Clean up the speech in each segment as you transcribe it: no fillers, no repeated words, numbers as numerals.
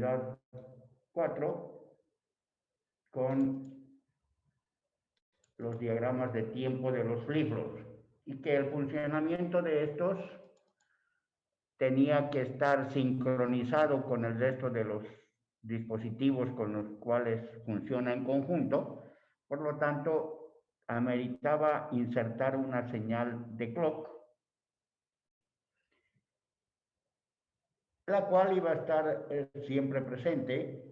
unidad 4 con los diagramas de tiempo de los flip-flops y que el funcionamiento de estos tenía que estar sincronizado con el resto de los dispositivos con los cuales funciona en conjunto. Por lo tanto, ameritaba insertar una señal de clock, la cual iba a estar siempre presente.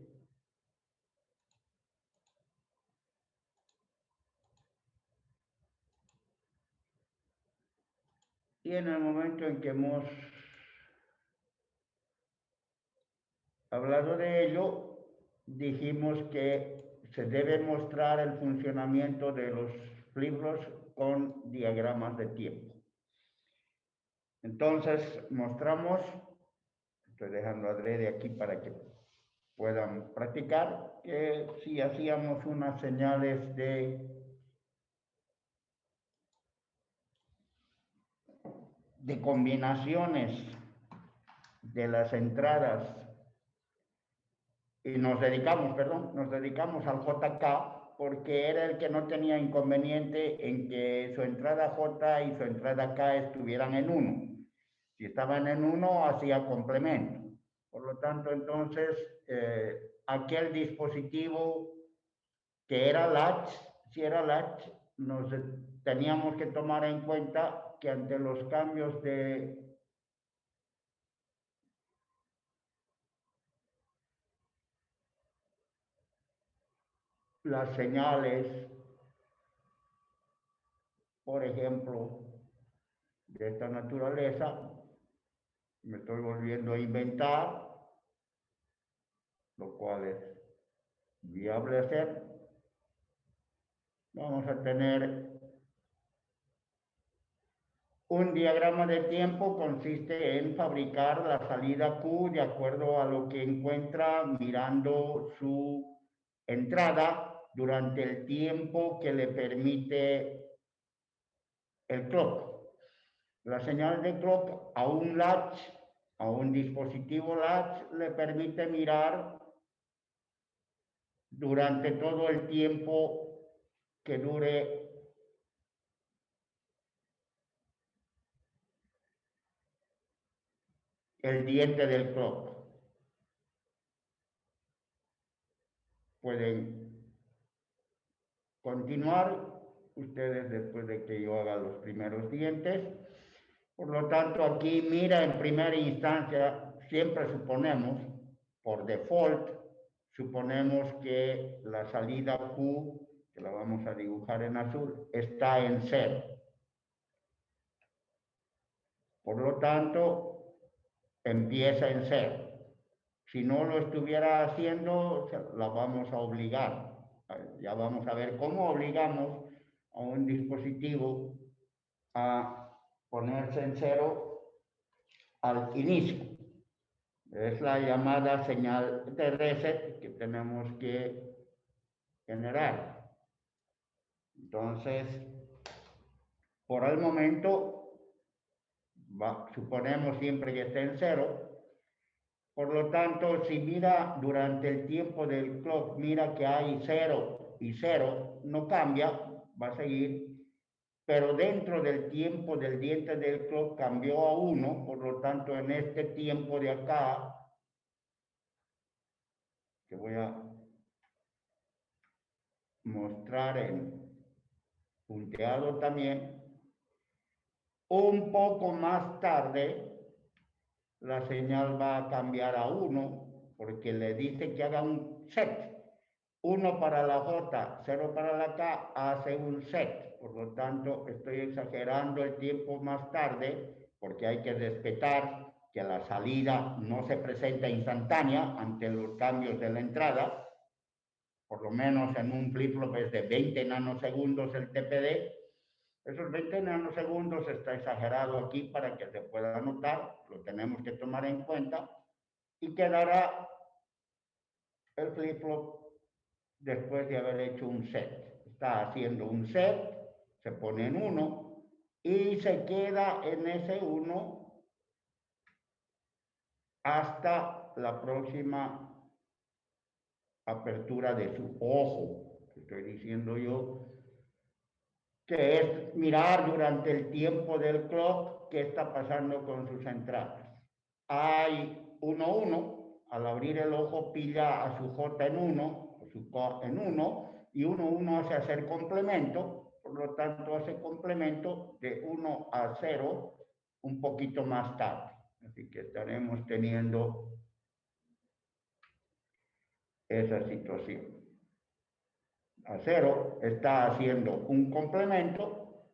Y en el momento en que hemos hablado de ello, dijimos que se debe mostrar el funcionamiento de los flip-flops con diagramas de tiempo. Entonces, mostramos, estoy dejando adrede aquí para que puedan practicar, que si hacíamos unas señales de combinaciones de las entradas y nos dedicamos al JK porque era el que no tenía inconveniente en que su entrada J y su entrada K estuvieran en 1. Si estaban en 1, hacía complemento. Por lo tanto, entonces, aquel dispositivo que era latch, si era latch, nos teníamos que tomar en cuenta que ante los cambios de las señales, por ejemplo, de esta naturaleza, me estoy volviendo a inventar, lo cual es viable hacer. Vamos a tener un diagrama de tiempo, consiste en fabricar la salida Q de acuerdo a lo que encuentra mirando su entrada durante el tiempo que le permite el clock. La señal de clock a un latch, a un dispositivo latch, le permite mirar durante todo el tiempo que dure el diente del clock. Pueden continuar ustedes después de que yo haga los primeros dientes. Por lo tanto, aquí mira en primera instancia, siempre suponemos, por default, suponemos que la salida Q, que la vamos a dibujar en azul, está en 0. Por lo tanto, empieza en 0. Si no lo estuviera haciendo, la vamos a obligar. Ya vamos a ver cómo obligamos a un dispositivo a ponerse en 0 al inicio. Es la llamada señal de reset que tenemos que generar. Entonces, por el momento, suponemos siempre que esté en 0. Por lo tanto, si mira durante el tiempo del clock, mira que hay 0 y 0, no cambia, va a seguir. Pero dentro del tiempo del diente del clock cambió a 1, por lo tanto en este tiempo de acá, que voy a mostrar en punteado también, un poco más tarde la señal va a cambiar a 1 porque le dice que haga un set. 1 para la J, 0 para la K, hace un set. Por lo tanto, estoy exagerando el tiempo más tarde porque hay que respetar que la salida no se presenta instantánea ante los cambios de la entrada. Por lo menos en un flip-flop es de 20 nanosegundos el TPD. Esos 20 nanosegundos está exagerado aquí para que se pueda notar, lo tenemos que tomar en cuenta y quedará el flip-flop después de haber hecho un set. Está haciendo un set, se pone en 1 y se queda en ese 1 hasta la próxima apertura de su ojo. Estoy diciendo yo que es mirar durante el tiempo del clock qué está pasando con sus entradas. Hay 1-1, al abrir el ojo pilla a su J en 1, su K en 1, y 1-1 hace hacer complemento, por lo tanto hace complemento de 1 a 0 un poquito más tarde. Así que estaremos teniendo esa situación. A 0 está haciendo un complemento,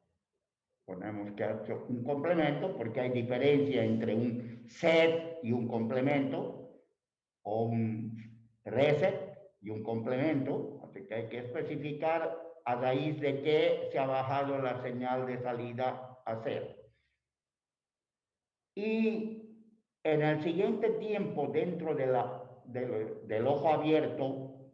ponemos que ha hecho un complemento porque hay diferencia entre un set y un complemento, o un reset y un complemento, así que hay que especificar a raíz de qué se ha bajado la señal de salida a 0. Y en el siguiente tiempo dentro del ojo abierto,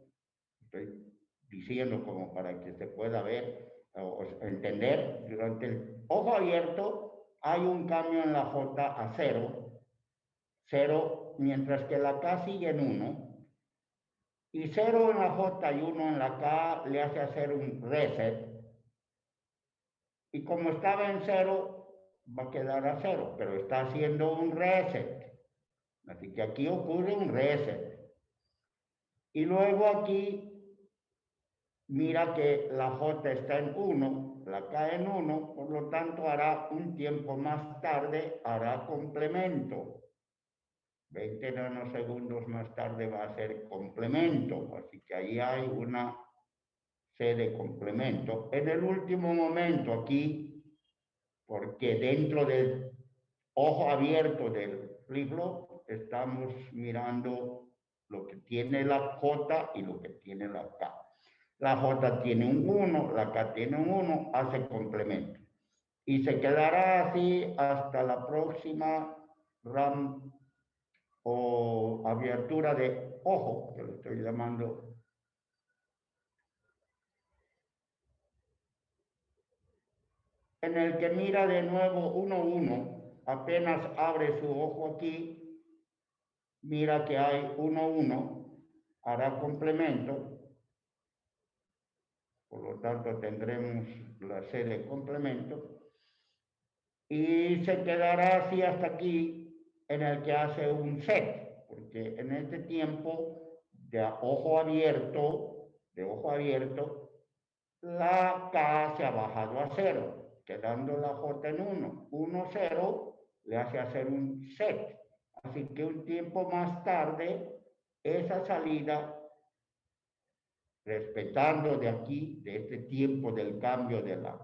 estoy diciendo como para que se pueda ver o entender, durante el ojo abierto hay un cambio en la J a 0, mientras que la K sigue en 1, y 0 en la J y 1 en la K le hace hacer un reset, y como estaba en 0, va a quedar a 0, pero está haciendo un reset. Así que aquí ocurre un reset. Y luego aquí, mira que la J está en 1, la K en 1, por lo tanto hará un tiempo más tarde, hará complemento. 20 nanosegundos más tarde va a ser complemento, así que ahí hay una C de complemento. En el último momento aquí, porque dentro del ojo abierto del flip-flop estamos mirando lo que tiene la J y lo que tiene la K. La J tiene un 1, la K tiene un 1, hace complemento. Y se quedará así hasta la próxima RAM o abertura de ojo, que lo estoy llamando, en el que mira de nuevo 1-1, apenas abre su ojo aquí, mira que hay 1-1, hará complemento, por lo tanto tendremos la C de complemento, y se quedará así hasta aquí, en el que hace un set, porque en este tiempo de ojo abierto, la K se ha bajado a 0, quedando la J en 1. 1-0 le hace hacer un set. Así que un tiempo más tarde, esa salida, respetando de aquí, de este tiempo del cambio de la,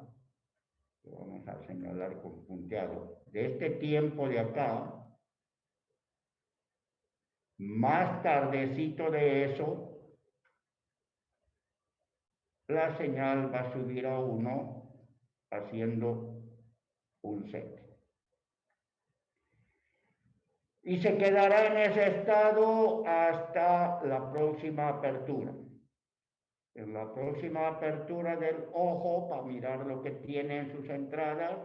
vamos a señalar con punteado, de este tiempo de acá, más tardecito de eso, la señal va a subir a 1 haciendo un set. Y se quedará en ese estado hasta la próxima apertura. En la próxima apertura del ojo, para mirar lo que tiene en sus entradas,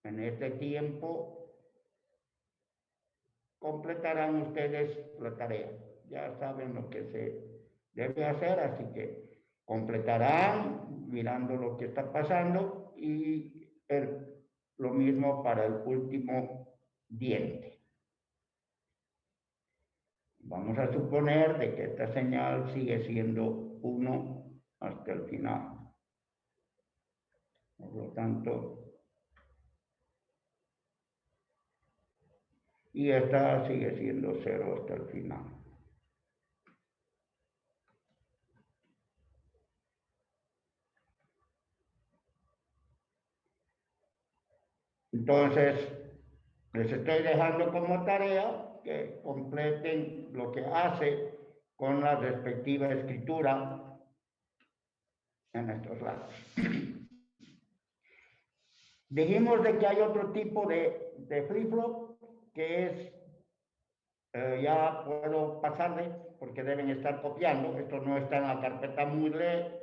en este tiempo completarán ustedes la tarea. Ya saben lo que se debe hacer, así que completarán mirando lo que está pasando y lo mismo para el último diente. Vamos a suponer de que esta señal sigue siendo 1 hasta el final. Por lo tanto, y esta sigue siendo 0 hasta el final. Entonces, les estoy dejando como tarea que completen lo que hace con la respectiva escritura en estos lados. Dijimos de que hay otro tipo de flip-flop que es, ya puedo pasarle porque deben estar copiando. Esto no está en la carpeta Moodle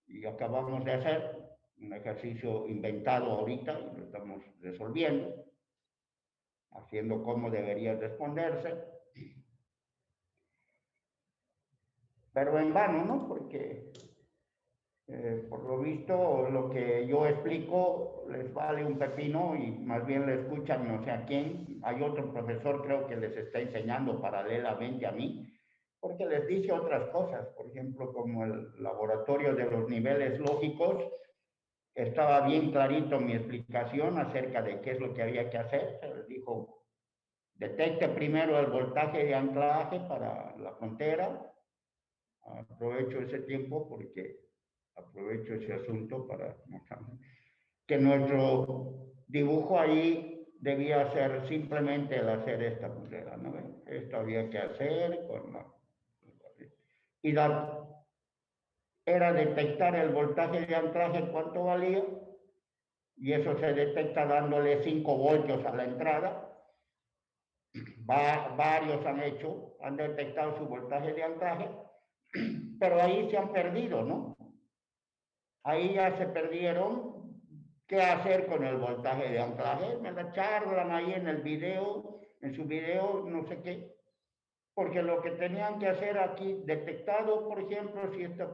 y acabamos de hacer un ejercicio inventado ahorita y lo estamos resolviendo. Así diciendo cómo debería responderse. Pero en vano, ¿no? Porque por lo visto lo que yo explico les vale un pepino y más bien le escuchan no sé a quién. Hay otro profesor creo que les está enseñando paralelamente a mí, porque les dice otras cosas, por ejemplo, como el laboratorio de los niveles lógicos. Estaba bien clarito mi explicación acerca de qué es lo que había que hacer. Se les dijo, detecte primero el voltaje de anclaje para la frontera. Aprovecho ese tiempo porque aprovecho ese asunto para mostrar que nuestro dibujo ahí debía ser simplemente el hacer esta pulsera, ¿no? Esto había que hacer con la... Y era detectar el voltaje de anclaje, cuánto valía, y eso se detecta dándole 5 voltios a la entrada. Varios han detectado su voltaje de anclaje, pero ahí se han perdido, ¿no? Ahí ya se perdieron. ¿Qué hacer con el voltaje de anclaje? Me la charlan ahí en el video, en su video, no sé qué. Porque lo que tenían que hacer aquí, detectado, por ejemplo, si esta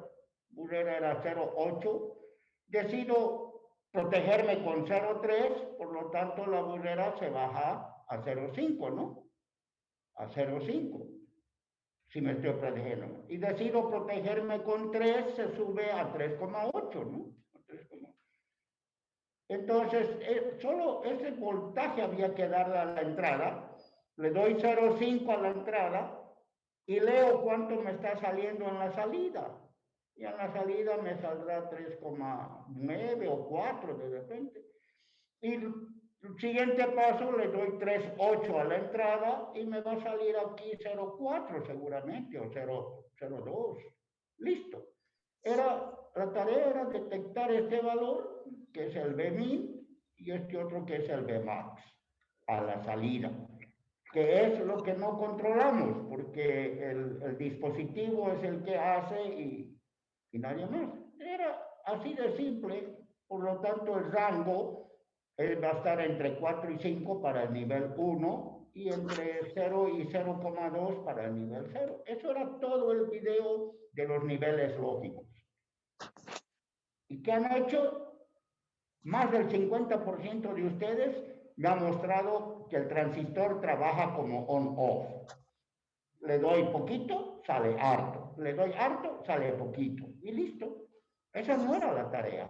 pulsera era 0,8, decido protegerme con 0,3, por lo tanto la pulsera se baja a 0,5, ¿no? A 0,5, si me estoy protegiendo. Y decido protegerme con 3, se sube a 3,8, ¿no? Entonces, solo ese voltaje había que darle a la entrada. Le doy 0,5 a la entrada y leo cuánto me está saliendo en la salida. Y en la salida me saldrá 3,9 o 4 de repente. Y el siguiente paso le doy 3,8 a la entrada y me va a salir aquí 0,4 seguramente o 0,2. Listo. La tarea era detectar este valor, que es el Bmin, y este otro que es el Bmax, a la salida, que es lo que no controlamos, porque el dispositivo es el que hace y nadie más. Era así de simple, por lo tanto el rango va a estar entre 4 y 5 para el nivel 1 y entre 0 y 0,2 para el nivel 0. Eso era todo el video de los niveles lógicos. ¿Y qué han hecho? Más del 50% de ustedes me ha mostrado que el transistor trabaja como on-off. Le doy poquito, sale harto. Le doy harto, sale poquito. Y listo. Esa no era la tarea.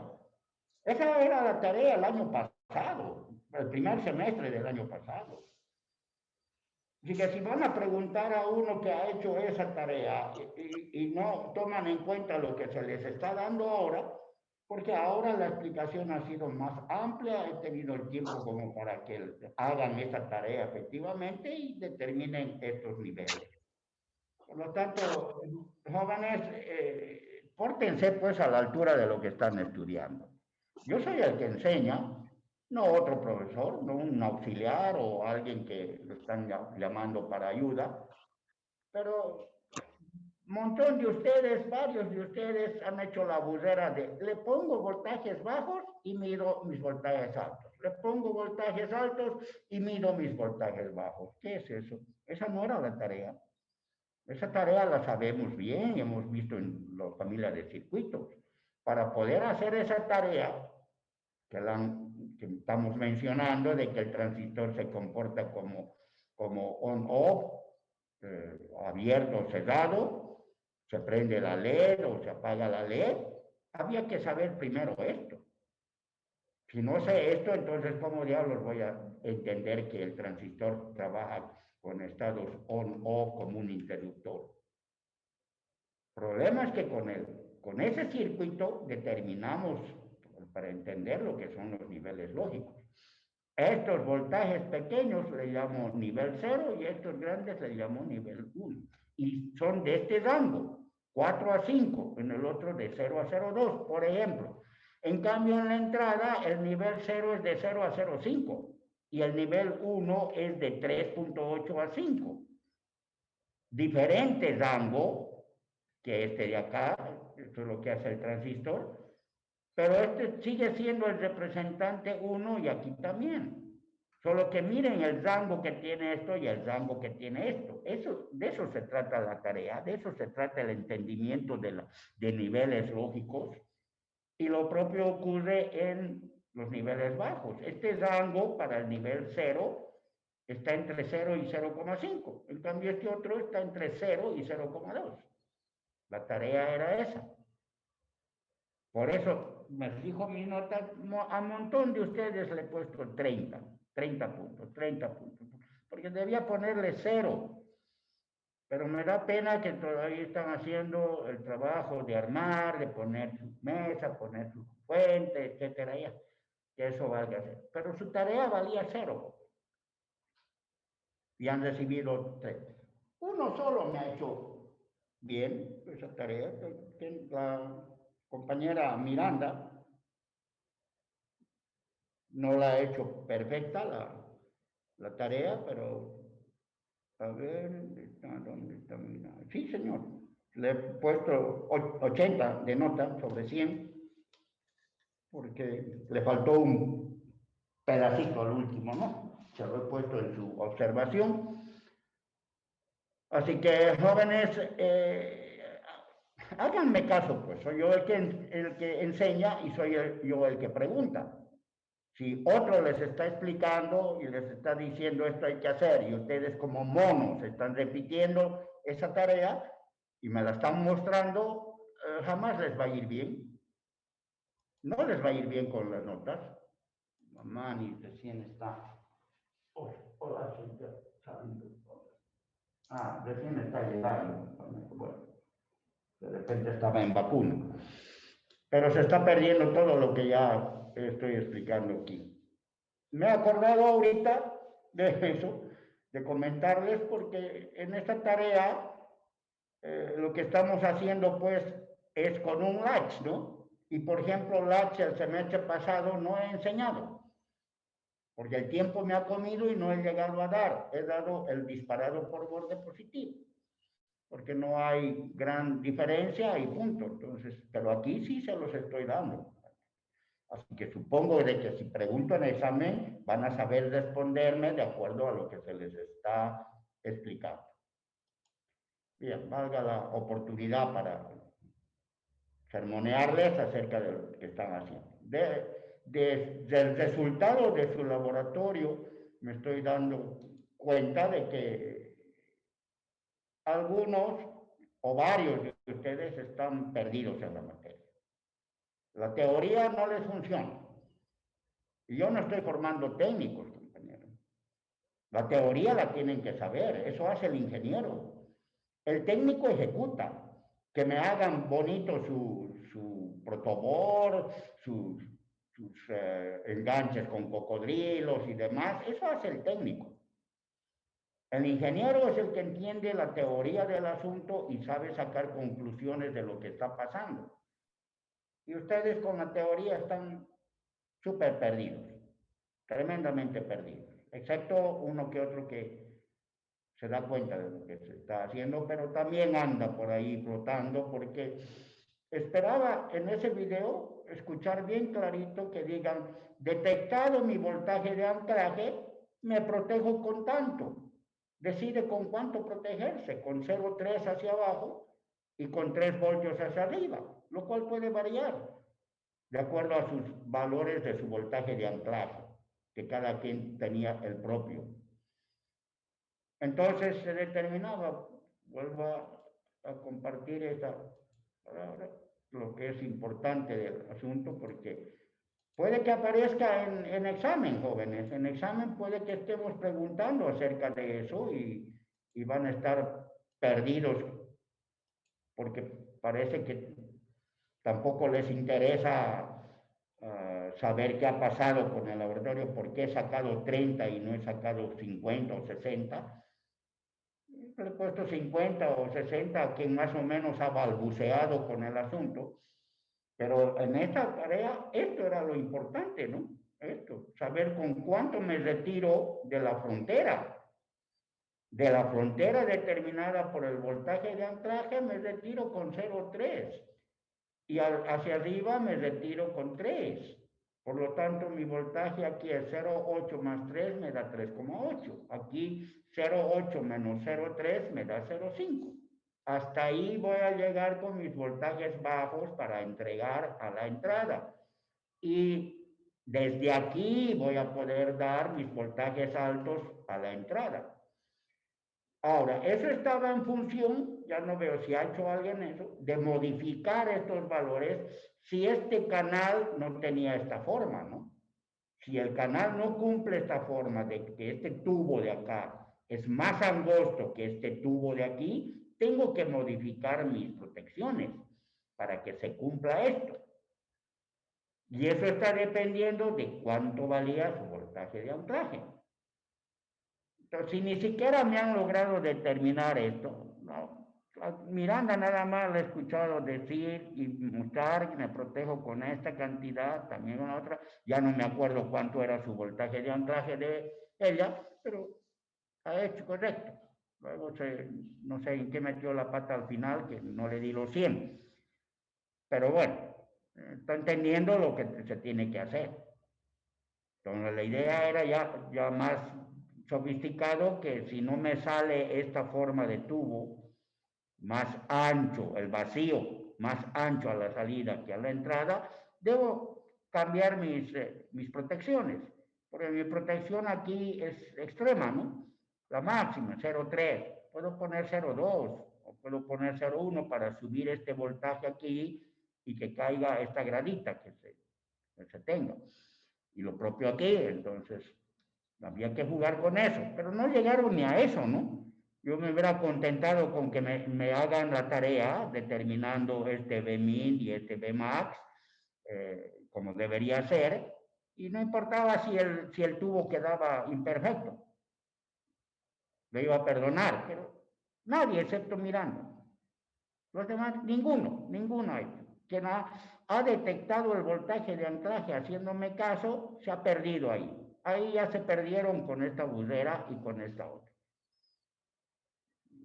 Esa era la tarea el año pasado, el primer semestre del año pasado. Así que si van a preguntar a uno que ha hecho esa tarea y no toman en cuenta lo que se les está dando ahora, porque ahora la explicación ha sido más amplia, he tenido el tiempo como para que hagan esa tarea efectivamente y determinen estos niveles. Por lo tanto, jóvenes, pórtense pues a la altura de lo que están estudiando. Yo soy el que enseña, no otro profesor, no un auxiliar o alguien que lo están llamando para ayuda, pero un montón de ustedes, varios de ustedes han hecho la burrera de le pongo voltajes bajos y mido mis voltajes altos. Le pongo voltajes altos y mido mis voltajes bajos. ¿Qué es eso? Esa no era la tarea. Esa tarea la sabemos bien y hemos visto en la familia de circuitos. Para poder hacer esa tarea que estamos mencionando, de que el transistor se comporta como on-off, abierto o cerrado, se prende la LED o se apaga la LED, había que saber primero esto. Si no sé esto, entonces ¿cómo diablos voy a entender que el transistor trabaja con estados on-off como un interruptor? El problema es que con ese circuito determinamos, para entender lo que son los niveles lógicos. Estos voltajes pequeños le llamo nivel 0 y estos grandes le llamo nivel 1. Y son de este rango, 4 a 5, en el otro de 0 a 0,2, por ejemplo. En cambio, en la entrada, el nivel 0 es de 0 a 0,5 y el nivel 1 es de 3,8 a 5. Diferente rango que este de acá, esto es lo que hace el transistor, pero este sigue siendo el representante 1 y aquí también. Solo que miren el rango que tiene esto y el rango que tiene esto. De eso se trata la tarea, de eso se trata el entendimiento de niveles lógicos. Y lo propio ocurre en los niveles bajos. Este rango para el nivel 0 está entre 0 y 0,5. En cambio, este otro está entre 0 y 0,2. La tarea era esa. Por eso me fijo mi nota, a un montón de ustedes le he puesto 30 puntos, 30 puntos, porque debía ponerle 0. Pero me da pena que todavía están haciendo el trabajo de armar, de poner su mesa, poner su fuente, etcétera, ya, que eso valga cero. Pero su tarea valía 0 y han recibido 3. Uno solo me ha hecho bien esa tarea, que la compañera Miranda no la ha hecho perfecta la tarea, pero a ver, ¿dónde está Miranda? Sí, señor. Le he puesto 80 de nota sobre 100 porque le faltó un pedacito al último, ¿no? Se lo he puesto en su observación. Así que, jóvenes, háganme caso, pues. Soy yo el que enseña y soy yo el que pregunta. Si otro les está explicando y les está diciendo esto hay que hacer y ustedes como monos están repitiendo esa tarea y me la están mostrando, jamás les va a ir bien. No les va a ir bien con las notas. Mamá ni recién está. Oh, hola, señor. Recién está llegando. Bueno, de repente estaba en vacuna. Pero se está perdiendo todo lo que ya estoy explicando aquí. Me he acordado ahorita de eso, de comentarles, porque en esta tarea lo que estamos haciendo pues es con un latch, ¿no? Y por ejemplo, latch el semestre pasado no he enseñado, porque el tiempo me ha comido y no he llegado a dar. He dado el disparado por borde positivo, porque no hay gran diferencia y punto. Entonces, pero aquí sí se los estoy dando. Así que supongo de que si pregunto en examen van a saber responderme de acuerdo a lo que se les está explicando. Bien, valga la oportunidad para sermonearles acerca de lo que están haciendo. Del resultado de su laboratorio me estoy dando cuenta de que algunos o varios de ustedes están perdidos en la materia. La teoría no les funciona. Y yo no estoy formando técnicos, compañeros. La teoría la tienen que saber, eso hace el ingeniero. El técnico ejecuta. Que me hagan bonito su protoboard, sus enganches con cocodrilos y demás, eso hace el técnico. El ingeniero es el que entiende la teoría del asunto y sabe sacar conclusiones de lo que está pasando. Y ustedes con la teoría están súper perdidos, tremendamente perdidos, excepto uno que otro que se da cuenta de lo que se está haciendo, pero también anda por ahí flotando, porque esperaba en ese video escuchar bien clarito que digan, detectado mi voltaje de anclaje, me protejo con tanto. Decide con cuánto protegerse, con 0,3 hacia abajo y con 3 voltios hacia arriba, lo cual puede variar de acuerdo a sus valores de su voltaje de anclaje, que cada quien tenía el propio. Entonces se determinaba, vuelvo a compartir esta palabra, lo que es importante del asunto, porque puede que aparezca en examen, jóvenes, en examen puede que estemos preguntando acerca de eso y van a estar perdidos, porque parece que tampoco les interesa saber qué ha pasado con el laboratorio, por qué he sacado 30 y no he sacado 50 o 60. Le he puesto 50 o 60 a quien más o menos ha balbuceado con el asunto, pero en esta tarea esto era lo importante, ¿no? Esto, saber con cuánto me retiro de la frontera. De la frontera determinada por el voltaje de anclaje me retiro con 0,3 y hacia arriba me retiro con 3. Por lo tanto, mi voltaje aquí es 0,8 más 3 me da 3,8. Aquí 0,8 menos 0,3 me da 0,5. Hasta ahí voy a llegar con mis voltajes bajos para entregar a la entrada. Y desde aquí voy a poder dar mis voltajes altos a la entrada. Ahora, eso estaba en función, ya no veo si ha hecho alguien eso, de modificar estos valores si este canal no tenía esta forma, ¿no? Si el canal no cumple esta forma de que este tubo de acá es más angosto que este tubo de aquí, tengo que modificar mis protecciones para que se cumpla esto. Y eso está dependiendo de cuánto valía su voltaje de anclaje. Entonces, si ni siquiera me han logrado determinar esto, no. Miranda nada más le he escuchado decir y mostrar que me protejo con esta cantidad, también con otra. Ya no me acuerdo cuánto era su voltaje de anclaje de ella, pero ha hecho correcto. Luego no sé en qué metió la pata al final, que no le di los 100. Pero bueno, está entendiendo lo que se tiene que hacer. Entonces la idea era ya más sofisticado, que si no me sale esta forma de tubo más ancho, el vacío más ancho a la salida que a la entrada, debo cambiar mis protecciones, porque mi protección aquí es extrema, ¿no? La máxima, 0,3, puedo poner 0,2 o puedo poner 0,1 para subir este voltaje aquí y que caiga esta gradita que se tenga. Y lo propio aquí, entonces había que jugar con eso, pero no llegaron ni a eso, ¿no? Yo me hubiera contentado con que me hagan la tarea determinando este Bmin y este Bmax, como debería ser, y no importaba si el tubo quedaba imperfecto, lo iba a perdonar, pero nadie excepto Miranda. Los demás, ninguno ha hecho. Quien ha detectado el voltaje de anclaje haciéndome caso, se ha perdido ahí. Ahí ya se perdieron con esta budera y con esta otra.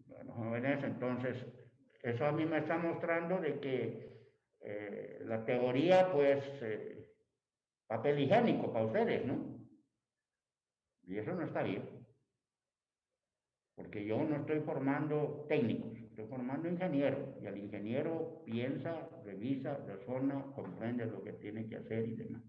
Bueno, jóvenes, entonces, eso a mí me está mostrando de que la teoría, pues, papel higiénico para ustedes, ¿no? Y eso no está bien, porque yo no estoy formando técnicos, estoy formando ingenieros, y el ingeniero piensa, revisa, razona, comprende lo que tiene que hacer y demás.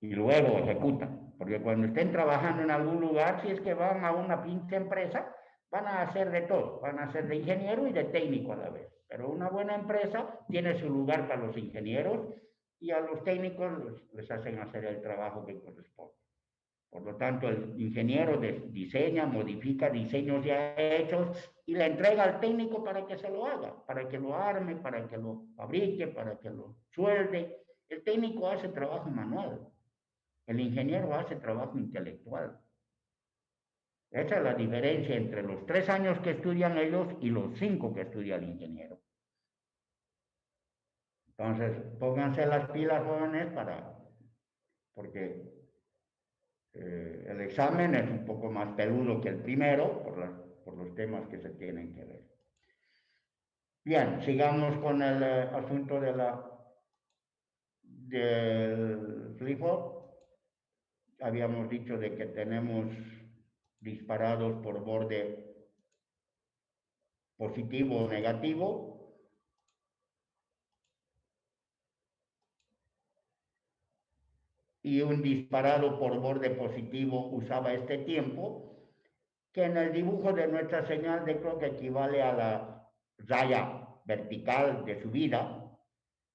Y luego ejecuta, porque cuando estén trabajando en algún lugar, si es que van a una pinche empresa, van a hacer de todo, van a ser de ingeniero y de técnico a la vez. Pero una buena empresa tiene su lugar para los ingenieros y a los técnicos les hacen hacer el trabajo que corresponde. Por lo tanto, el ingeniero diseña, modifica diseños ya hechos y le entrega al técnico para que se lo haga, para que lo arme, para que lo fabrique, para que lo suelde. El técnico hace trabajo manual, el ingeniero hace trabajo intelectual. Esa es la diferencia entre los 3 años que estudian ellos y los 5 que estudia el ingeniero. Entonces, pónganse las pilas, jóvenes, porque el examen es un poco más peludo que el primero por los temas que se tienen que ver. Bien, sigamos con el asunto del flip-flop. Habíamos dicho de que tenemos disparados por borde positivo o negativo. Y un disparado por borde positivo usaba este tiempo, que en el dibujo de nuestra señal de clock equivale a la raya vertical de subida,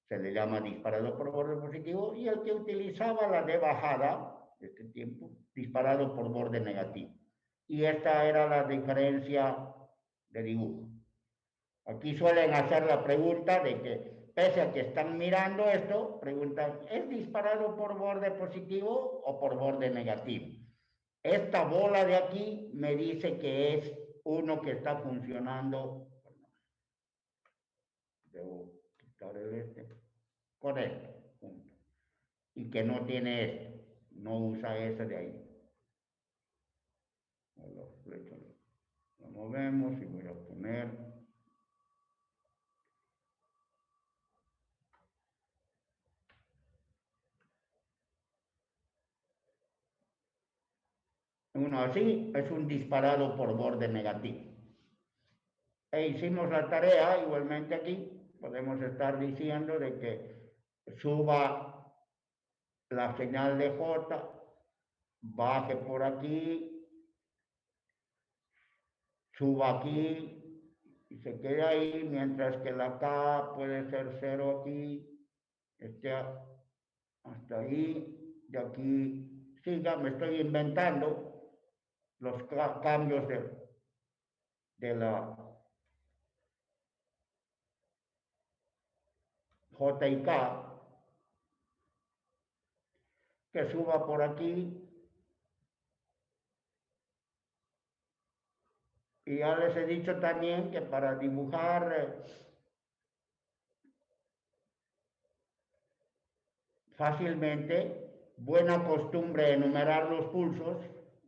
se le llama disparado por borde positivo, y el que utilizaba la de bajada, este tiempo, disparado por borde negativo. Y esta era la diferencia de dibujo. Aquí suelen hacer la pregunta de que, pese a que están mirando esto, preguntan, ¿es disparado por borde positivo o por borde negativo? Esta bola de aquí me dice que es uno que está funcionando. Debo quitar el este. Correcto. Punto. Y que no tiene este. No usa ese de ahí. Lo movemos y voy a poner. Uno así es un disparado por borde negativo. E hicimos la tarea, igualmente aquí podemos estar diciendo de que suba la señal de J, baje por aquí, suba aquí y se quede ahí, mientras que la K puede ser 0 aquí, hasta ahí, de aquí siga. Me estoy inventando los cambios de la J y K, que suba por aquí. Y ya les he dicho también que para dibujar fácilmente, buena costumbre enumerar los pulsos: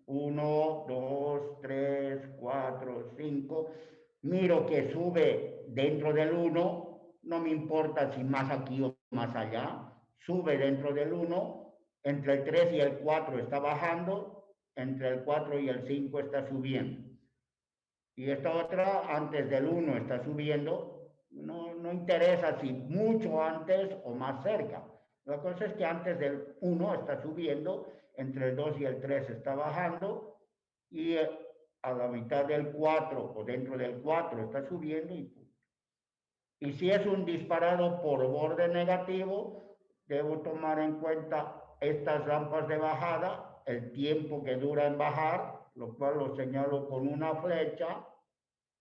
1, 2, 3, 4, 5. Miro que sube dentro del 1, no me importa si más aquí o más allá, sube dentro del 1, entre el 3 y el 4 está bajando, entre el 4 y el 5 está subiendo. Y esta otra antes del 1 está subiendo, no interesa si mucho antes o más cerca. La cosa es que antes del 1 está subiendo, entre el 2 y el 3 está bajando, y a la mitad del 4 o dentro del 4 está subiendo. Y si es un disparado por borde negativo, debo tomar en cuenta estas rampas de bajada, el tiempo que dura en bajar, lo cual lo señalo con una flecha.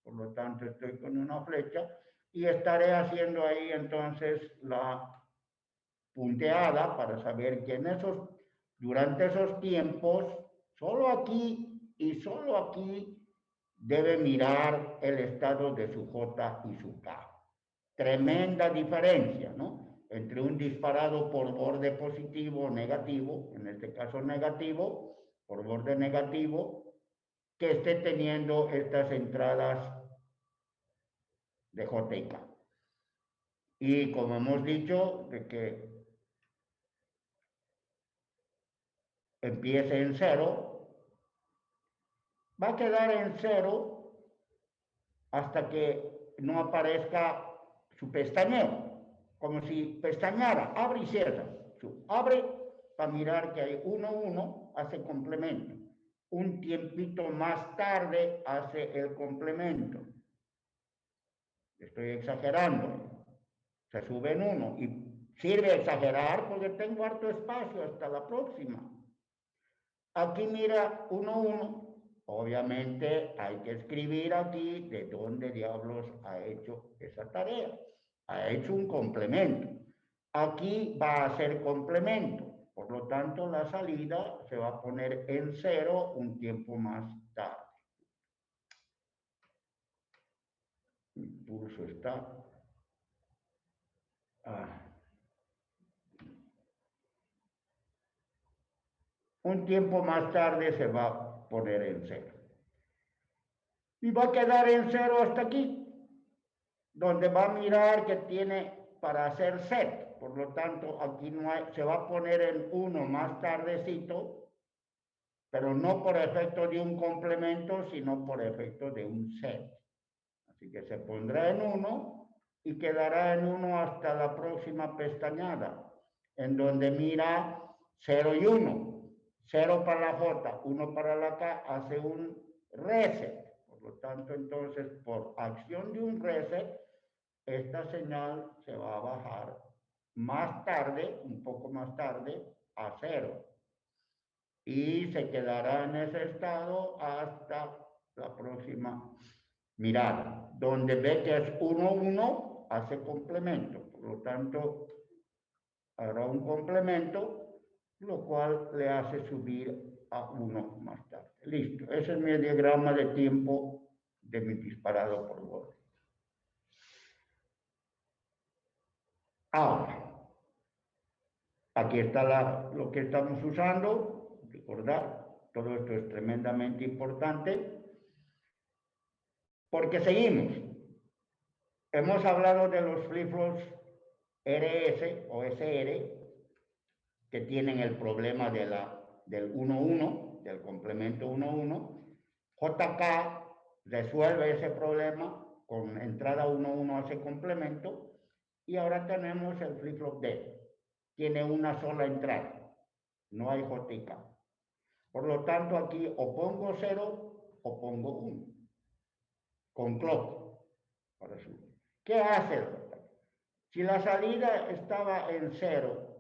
Por lo tanto, estoy con una flecha y estaré haciendo ahí entonces la punteada para saber que durante esos tiempos, solo aquí y solo aquí debe mirar el estado de su J y su K. Tremenda diferencia, ¿no? Entre un disparado por borde positivo o negativo, en este caso negativo, por borde negativo, que esté teniendo estas entradas de J y K. Y como hemos dicho, de que empiece en 0, va a quedar en 0 hasta que no aparezca su pestañeo, como si pestañara, abre y cierra. Abre para mirar que hay 1, 1, hace complemento. Un tiempito más tarde hace el complemento. Estoy exagerando. Se sube en 1 y sirve exagerar porque tengo harto espacio hasta la próxima. Aquí mira 1, 1. Obviamente hay que escribir aquí de dónde diablos ha hecho esa tarea. Ha hecho un complemento. Aquí va a ser complemento. Por lo tanto, la salida se va a poner en 0 un tiempo más tarde. Mi pulso está... Un tiempo más tarde se va a poner en 0. Y va a quedar en 0 hasta aquí, donde va a mirar que tiene para hacer set. Por lo tanto, aquí no hay, se va a poner en 1 más tardecito, pero no por efecto de un complemento, sino por efecto de un set. Así que se pondrá en 1 y quedará en 1 hasta la próxima pestañada, en donde mira 0 y 1. 0 para la J, 1 para la K, hace un reset. Por lo tanto, entonces, por acción de un reset, esta señal se va a bajar más tarde, un poco más tarde, a 0. Y se quedará en ese estado hasta la próxima mirada. Donde ve que es 1, 1, hace complemento. Por lo tanto, hará un complemento, lo cual le hace subir a 1 más tarde. Listo. Ese es mi diagrama de tiempo de mi disparado por borde. Ahora, aquí está lo que estamos usando. Recordar, todo esto es tremendamente importante porque seguimos. Hemos hablado de los flip-flops RS o SR que tienen el problema del 1-1. del complemento 1-1. JK resuelve ese problema con entrada 1-1 a ese complemento y ahora tenemos el flip-flop D. Tiene una sola entrada, no hay JK. Por lo tanto, aquí o pongo 0 o pongo 1 con clock. ¿Qué hace? Si la salida estaba en 0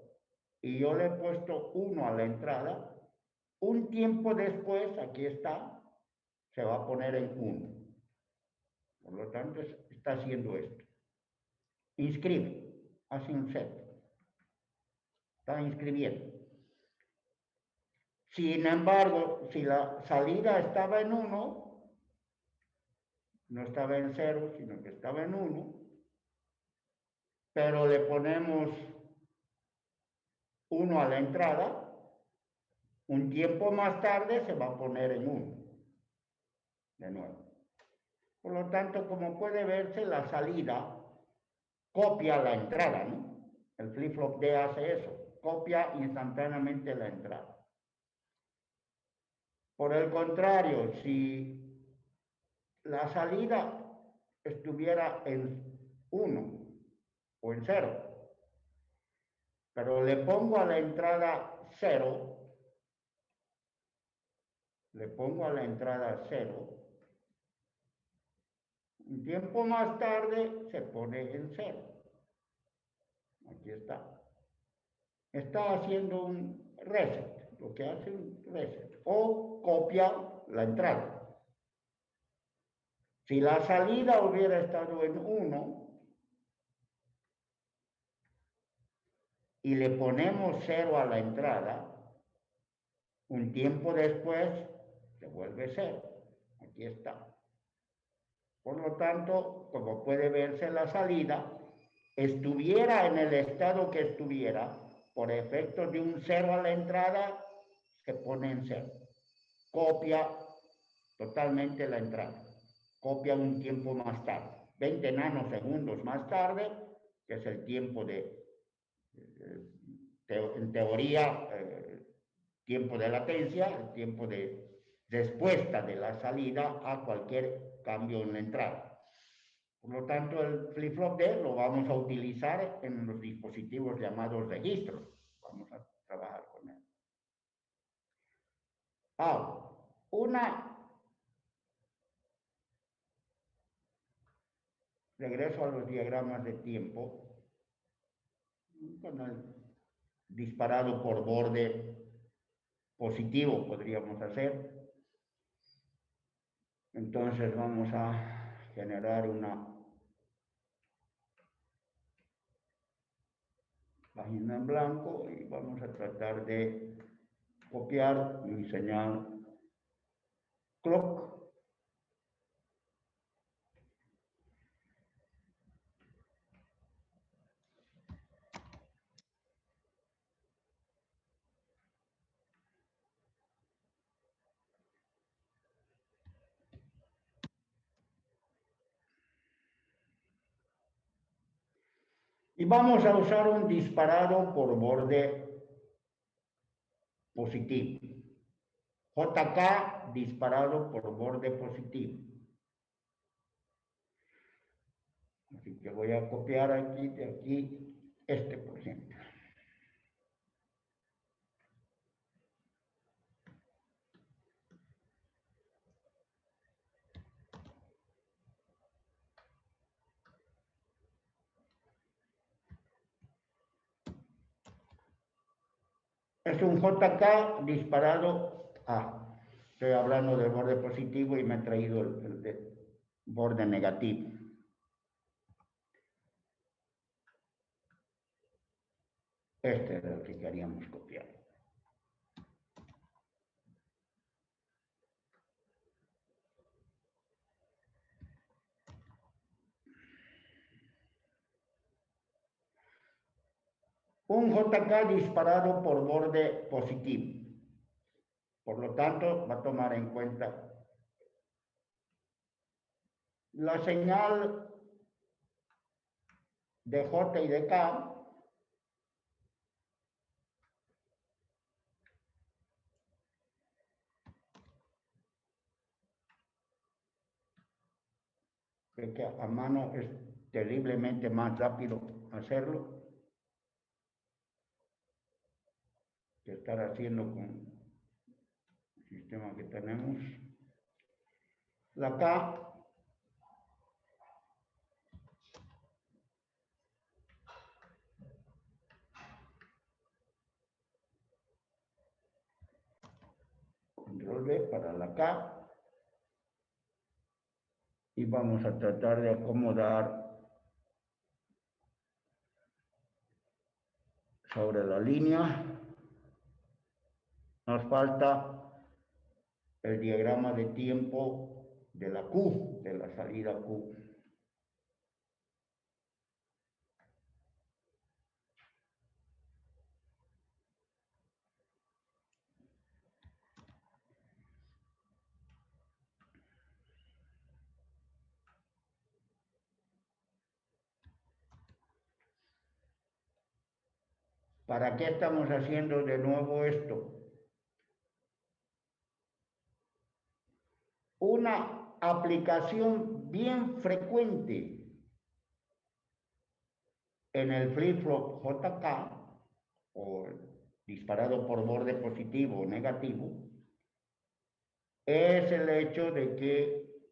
y yo le he puesto 1 a la entrada, un tiempo después, aquí está, se va a poner en 1. Por lo tanto, está haciendo esto. Inscribe, hace un set. Está inscribiendo. Sin embargo, si la salida estaba en 1, no estaba en 0, sino que estaba en 1, pero le ponemos 1 a la entrada, un tiempo más tarde se va a poner en 1. De nuevo. Por lo tanto, como puede verse, la salida copia la entrada, ¿no? El flip-flop D hace eso, copia instantáneamente la entrada. Por el contrario, si la salida estuviera en 1 o en 0, pero le pongo a la entrada 0, un tiempo más tarde se pone en 0. Aquí está. Está haciendo un reset, lo que hace un reset, o copia la entrada. Si la salida hubiera estado en 1 y le ponemos 0 a la entrada, un tiempo después se vuelve 0. Aquí está. Por lo tanto, como puede verse, la salida estuviera en el estado que estuviera, por efecto de un 0 a la entrada, se pone en 0. Copia totalmente la entrada. Copia un tiempo más tarde. 20 nanosegundos más tarde, que es el tiempo en teoría, tiempo de latencia, el tiempo de respuesta de la salida a cualquier cambio en la entrada. Por lo tanto, el flip-flop D lo vamos a utilizar en los dispositivos llamados registros. Vamos a trabajar con él. Regreso a los diagramas de tiempo. Con el disparado por borde positivo podríamos hacer. Entonces vamos a generar una página en blanco y vamos a tratar de copiar mi señal clock. Y vamos a usar un disparado por borde positivo. JK disparado por borde positivo. Así que voy a copiar aquí, de aquí, este por ejemplo. Es un JK disparado a. Estoy hablando del borde positivo y me he traído el borde negativo. Este es el que queríamos copiar. Un JK disparado por borde positivo. Por lo tanto, va a tomar en cuenta la señal de J y de K. que a mano es terriblemente más rápido hacerlo que estar haciendo con el sistema que tenemos. La K control V para la K. Y vamos a tratar de acomodar sobre la línea. Nos falta el diagrama de tiempo de la Q, de la salida Q. ¿Para qué estamos haciendo de nuevo esto? Una aplicación bien frecuente en el flip-flop JK, o disparado por borde positivo o negativo, es el hecho de que,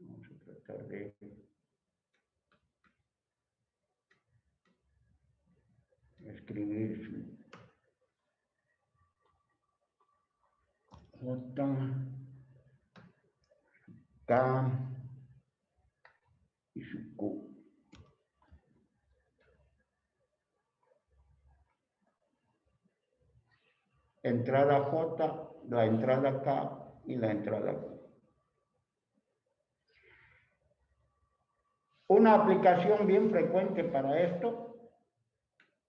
vamos a tratar de escribir J, K y su Q. Entrada J, la entrada K y la entrada Q. Una aplicación bien frecuente para esto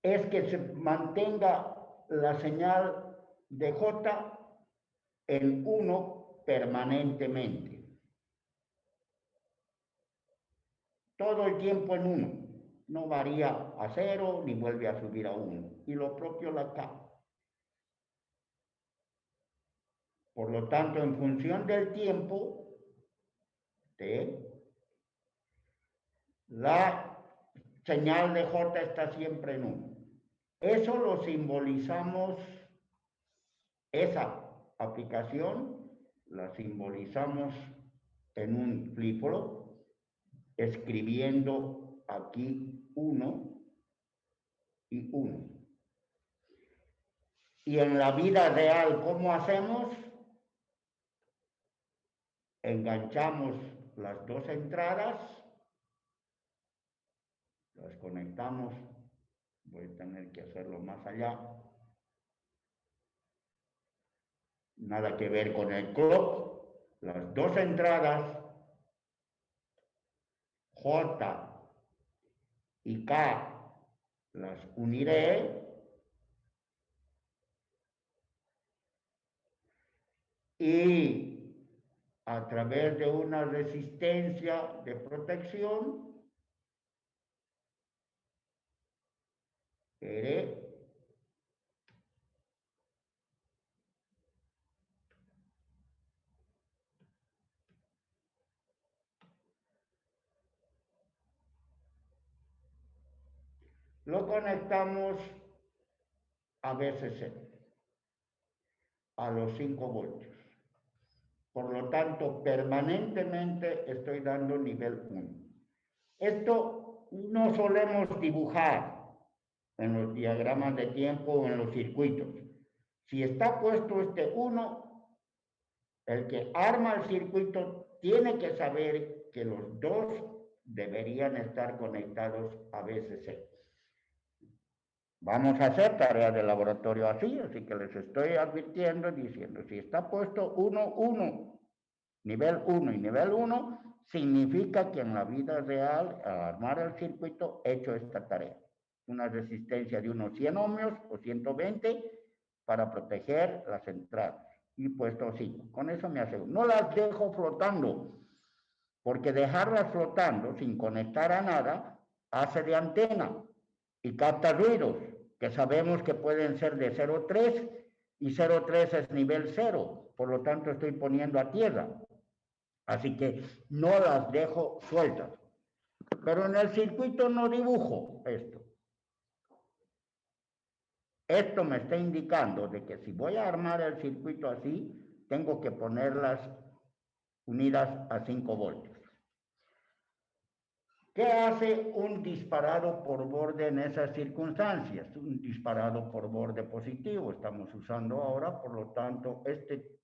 es que se mantenga la señal de J en 1 permanentemente. Todo el tiempo en 1. No varía a 0 ni vuelve a subir a 1. Y lo propio la K. Por lo tanto, en función del tiempo, la señal de J está siempre en 1. Eso lo simbolizamos, esa aplicación la simbolizamos en un flip-flop, escribiendo aquí 1 y 1. Y en la vida real, ¿cómo hacemos? Enganchamos las dos entradas, las conectamos, voy a tener que hacerlo más allá, nada que ver con el clock, las dos entradas J y K las uniré y a través de una resistencia de protección haré lo conectamos a VCC, a los 5 voltios. Por lo tanto, permanentemente estoy dando nivel 1. Esto no solemos dibujar en los diagramas de tiempo o en los circuitos. Si está puesto este 1, el que arma el circuito tiene que saber que los dos deberían estar conectados a VCC. Vamos a hacer tareas de laboratorio así que les estoy advirtiendo, diciendo, si está puesto 1, 1, nivel 1 y nivel 1, significa que en la vida real, al armar el circuito, he hecho esta tarea. Una resistencia de unos 100 ohmios o 120 para proteger las entradas. Y puesto 5. Con eso me aseguro. No las dejo flotando, porque dejarlas flotando sin conectar a nada hace de antena y capta ruidos que sabemos que pueden ser de 0,3 y 0,3 es nivel 0. Por lo tanto, estoy poniendo a tierra. Así que no las dejo sueltas. Pero en el circuito no dibujo esto. Esto me está indicando de que si voy a armar el circuito así, tengo que ponerlas unidas a 5 voltios. ¿Qué hace un disparado por borde en esas circunstancias? Un disparado por borde positivo estamos usando ahora, por lo tanto, este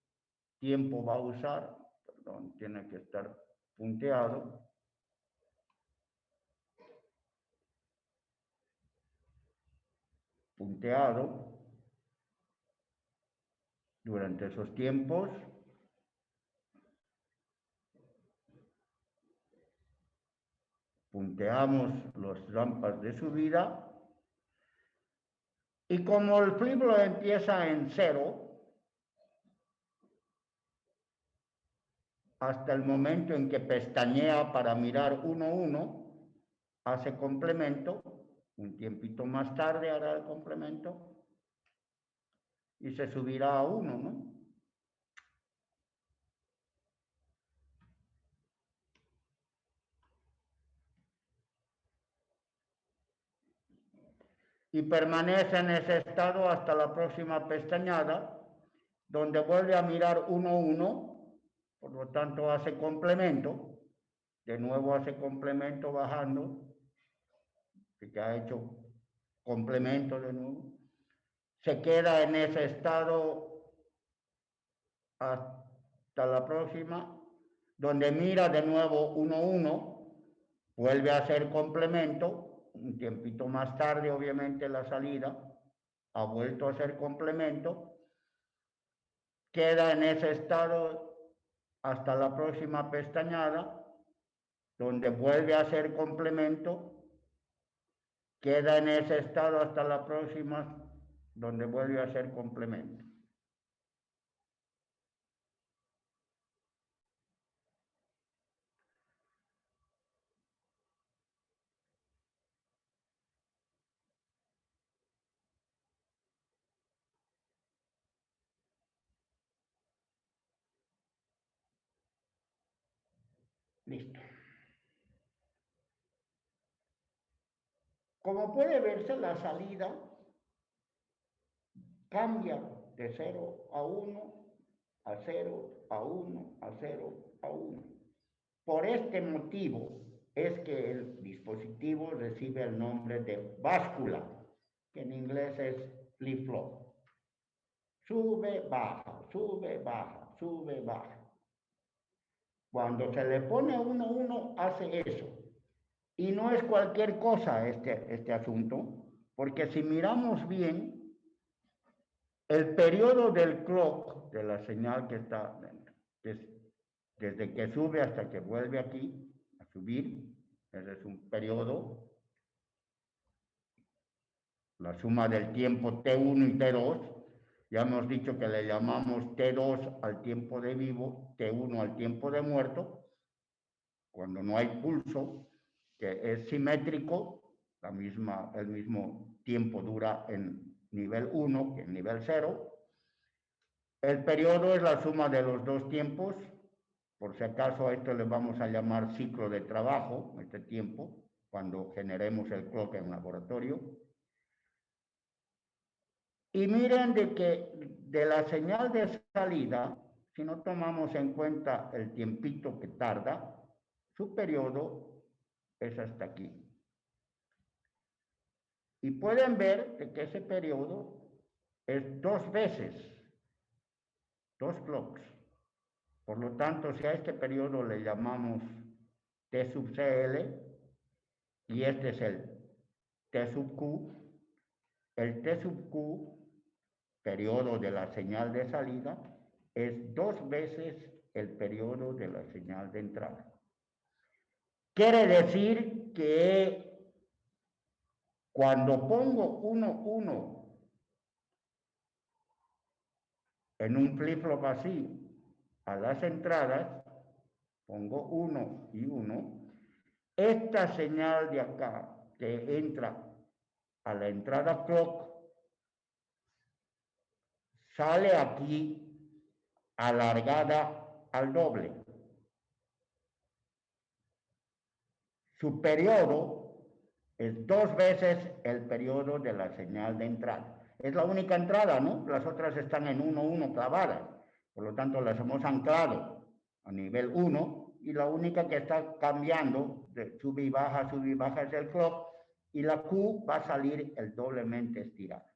tiempo va a usar, perdón, tiene que estar punteado. Durante esos tiempos. Punteamos las rampas de subida. Y como el flip-flop empieza en 0, hasta el momento en que pestañea para mirar 1-1, hace complemento, un tiempito más tarde hará el complemento, y se subirá a 1, ¿no? Y permanece en ese estado hasta la próxima pestañada, donde vuelve a mirar 1-1, por lo tanto hace complemento, de nuevo hace complemento bajando, que ya ha hecho complemento de nuevo, se queda en ese estado hasta la próxima, donde mira de nuevo 1-1, vuelve a hacer complemento, un tiempito más tarde obviamente la salida, ha vuelto a hacer complemento, queda en ese estado hasta la próxima pestañada, donde vuelve a hacer complemento, queda en ese estado hasta la próxima, donde vuelve a hacer complemento. Listo. Como puede verse, la salida cambia de 0 a 1, a 0, a 1, a 0, a 1. Por este motivo es que el dispositivo recibe el nombre de báscula, que en inglés es flip-flop. Sube, baja, sube, baja, sube, baja. Cuando se le pone 1-1, hace eso. Y no es cualquier cosa este asunto, porque si miramos bien, el periodo del clock, de la señal que está, desde que sube hasta que vuelve aquí a subir, ese es un periodo, la suma del tiempo T1 y T2, ya hemos dicho que le llamamos T2 al tiempo de vivo, T1 al tiempo de muerto, cuando no hay pulso, que es simétrico, el mismo tiempo dura en nivel 1 que en nivel 0. El periodo es la suma de los dos tiempos, por si acaso a esto le vamos a llamar ciclo de trabajo, este tiempo, cuando generemos el clock en laboratorio. Y miren de que de la señal de salida, si no tomamos en cuenta el tiempito que tarda, su periodo es hasta aquí. Y pueden ver de que ese periodo es 2 veces, 2 clocks. Por lo tanto, si a este periodo le llamamos T sub CL, y este es el T sub Q, el T sub Q, periodo de la señal de salida, es 2 veces el periodo de la señal de entrada. Quiere decir que cuando pongo 1-1 en un flip-flop así, a las entradas, pongo 1 y 1, esta señal de acá que entra a la entrada clock, sale aquí alargada al doble. su periodo es 2 veces el periodo de la señal de entrada. Es la única entrada, ¿no? Las otras están en 1,1 clavadas. Por lo tanto, las hemos anclado a nivel 1 y la única que está cambiando de sube y baja es el clock y la Q va a salir el doblemente estirada.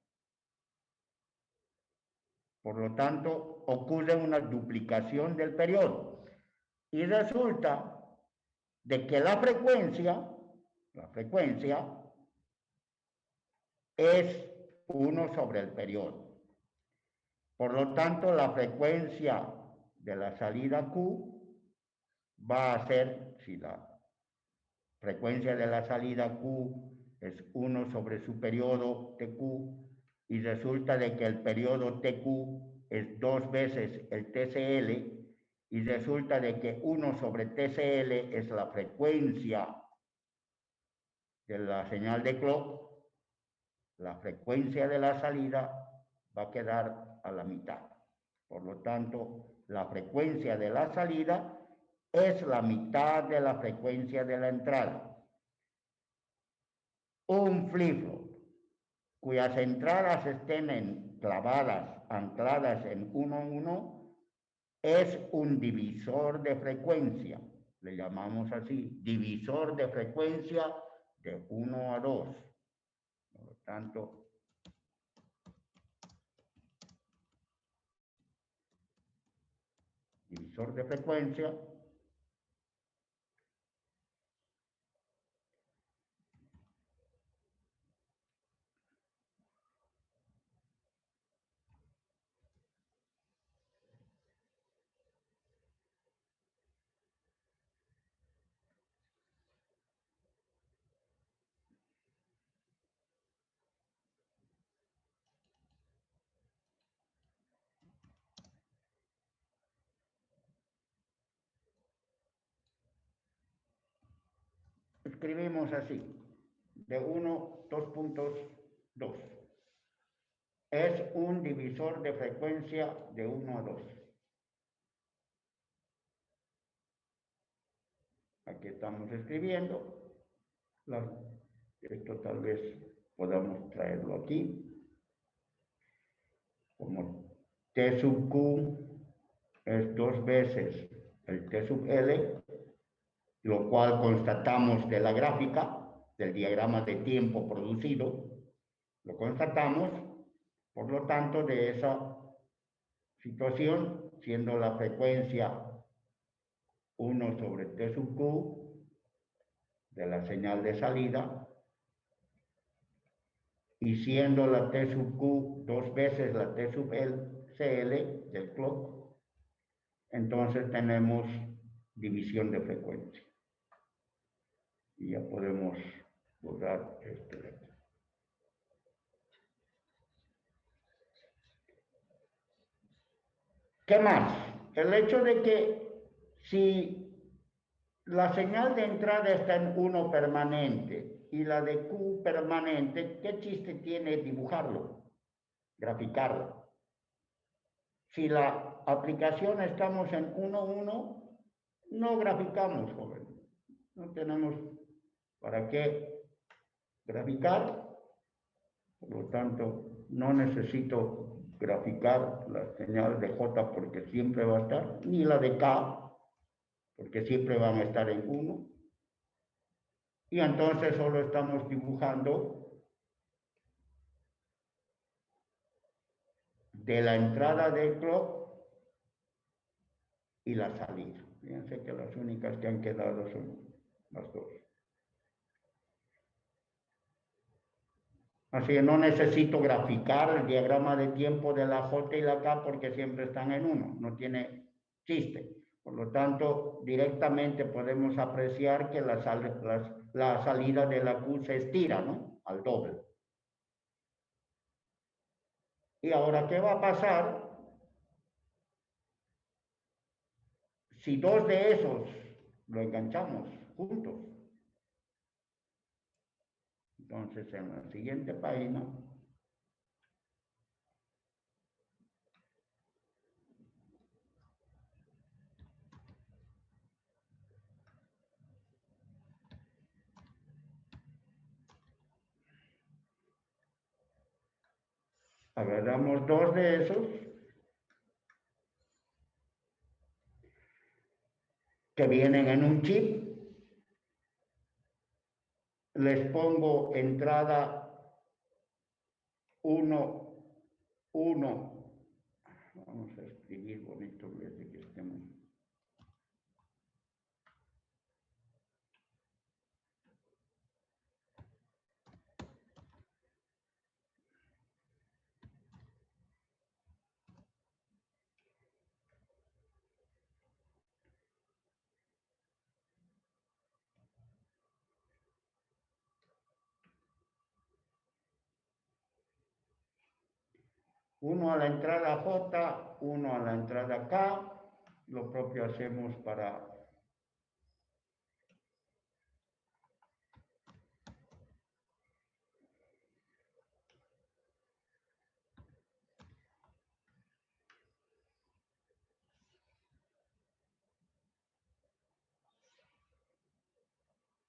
Por lo tanto, ocurre una duplicación del periodo. Y resulta de que la frecuencia es 1 sobre el periodo. Por lo tanto, la frecuencia de la salida Q va a ser, si la frecuencia de la salida Q es 1 sobre su periodo TQ, y resulta de que el periodo TQ es 2 veces el TCL, y resulta de que 1 sobre TCL es la frecuencia de la señal de clock, la frecuencia de la salida va a quedar a la mitad. Por lo tanto, la frecuencia de la salida es la mitad de la frecuencia de la entrada. Un flip-flop cuyas entradas estén clavadas, ancladas en 1,1, es un divisor de frecuencia. Le llamamos así, divisor de frecuencia de 1 a 2. Por lo tanto, divisor de frecuencia escribimos así, de 1, 2.2. Es un divisor de frecuencia de 1 a 2. Aquí estamos escribiendo. Esto tal vez podamos traerlo aquí. Como T sub Q es 2 veces el T sub L, lo cual constatamos de la gráfica, del diagrama de tiempo producido, lo constatamos, por lo tanto, de esa situación, siendo la frecuencia 1 sobre T sub Q de la señal de salida, y siendo la T sub Q 2 veces la T sub CL del clock, entonces tenemos división de frecuencia. Y ya podemos borrar esto de aquí. ¿Qué más? El hecho de que si la señal de entrada está en 1 permanente y la de Q permanente, ¿qué chiste tiene dibujarlo, graficarlo? Si la aplicación estamos en 1,1, no graficamos, joven. No tenemos para qué graficar. Por lo tanto, no necesito graficar la señal de J porque siempre va a estar, ni la de K porque siempre van a estar en 1. Y entonces solo estamos dibujando de la entrada del clock y la salida. Fíjense que las únicas que han quedado son las dos. Así que no necesito graficar el diagrama de tiempo de la J y la K porque siempre están en 1. No tiene chiste. Por lo tanto, directamente podemos apreciar que la salida de la Q se estira, ¿no? Al doble. Y ahora, ¿qué va a pasar si 2 de esos lo enganchamos juntos? Entonces, en la siguiente página, Agarramos dos de esos que vienen en un chip. Les pongo entrada 1, 1. Vamos a escribir bonito en vez de que estemos. Uno a la entrada J, uno a la entrada K. Lo propio hacemos para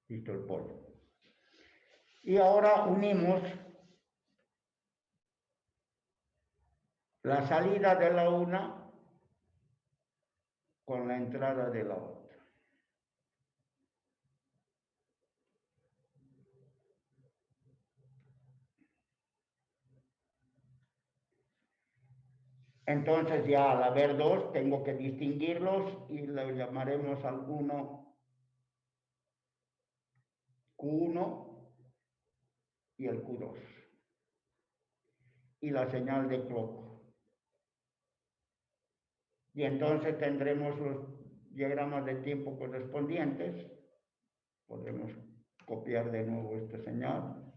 listo el pollo. Y ahora unimos la salida de la una con la entrada de la otra. Entonces ya al haber dos tengo que distinguirlos y lo llamaremos alguno Q1 y el Q2. Y la señal de clock. Y entonces tendremos los diagramas de tiempo correspondientes. Podremos copiar de nuevo esta señal.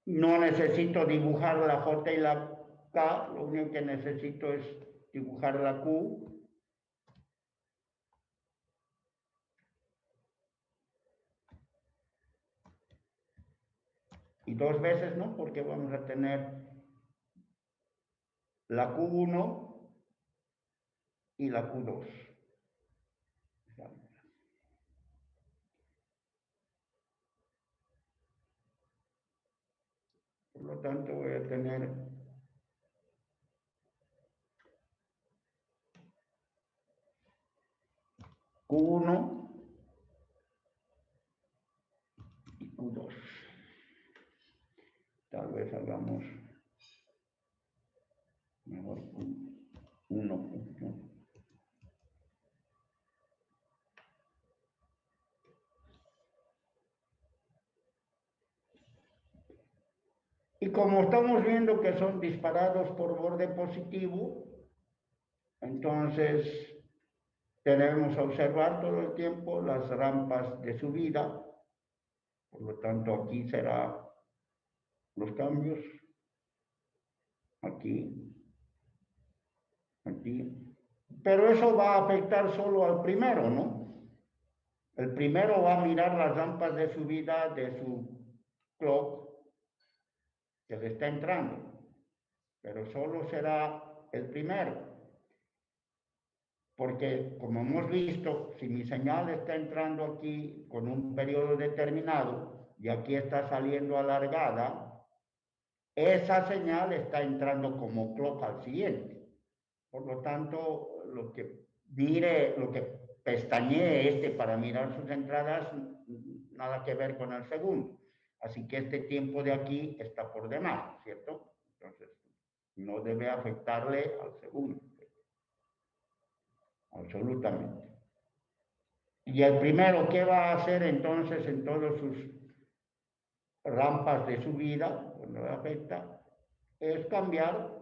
No necesito dibujar la J y la K, lo único que necesito es dibujar la Q. Y dos veces, ¿no? Porque vamos a tener la Q1 y la Q2. Por lo tanto, voy a tener Q1 y Q2. Tal vez hagamos mejor Q1. Y como estamos viendo que son disparados por borde positivo, entonces debemos observar todo el tiempo las rampas de subida. Por lo tanto, aquí será los cambios. Aquí. Aquí. Pero eso va a afectar solo al primero, ¿no? El primero va a mirar las rampas de subida de su clock que le está entrando, pero solo será el primero. Porque, como hemos visto, si mi señal está entrando aquí con un periodo determinado y aquí está saliendo alargada, esa señal está entrando como clock al siguiente. Por lo tanto, lo que pestañee este para mirar sus entradas, nada que ver con el segundo. Así que este tiempo de aquí está por demás, ¿cierto? Entonces, no debe afectarle al segundo. Absolutamente. Y el primero, ¿qué va a hacer entonces en todas sus rampas de subida, cuando le afecta? Es cambiar,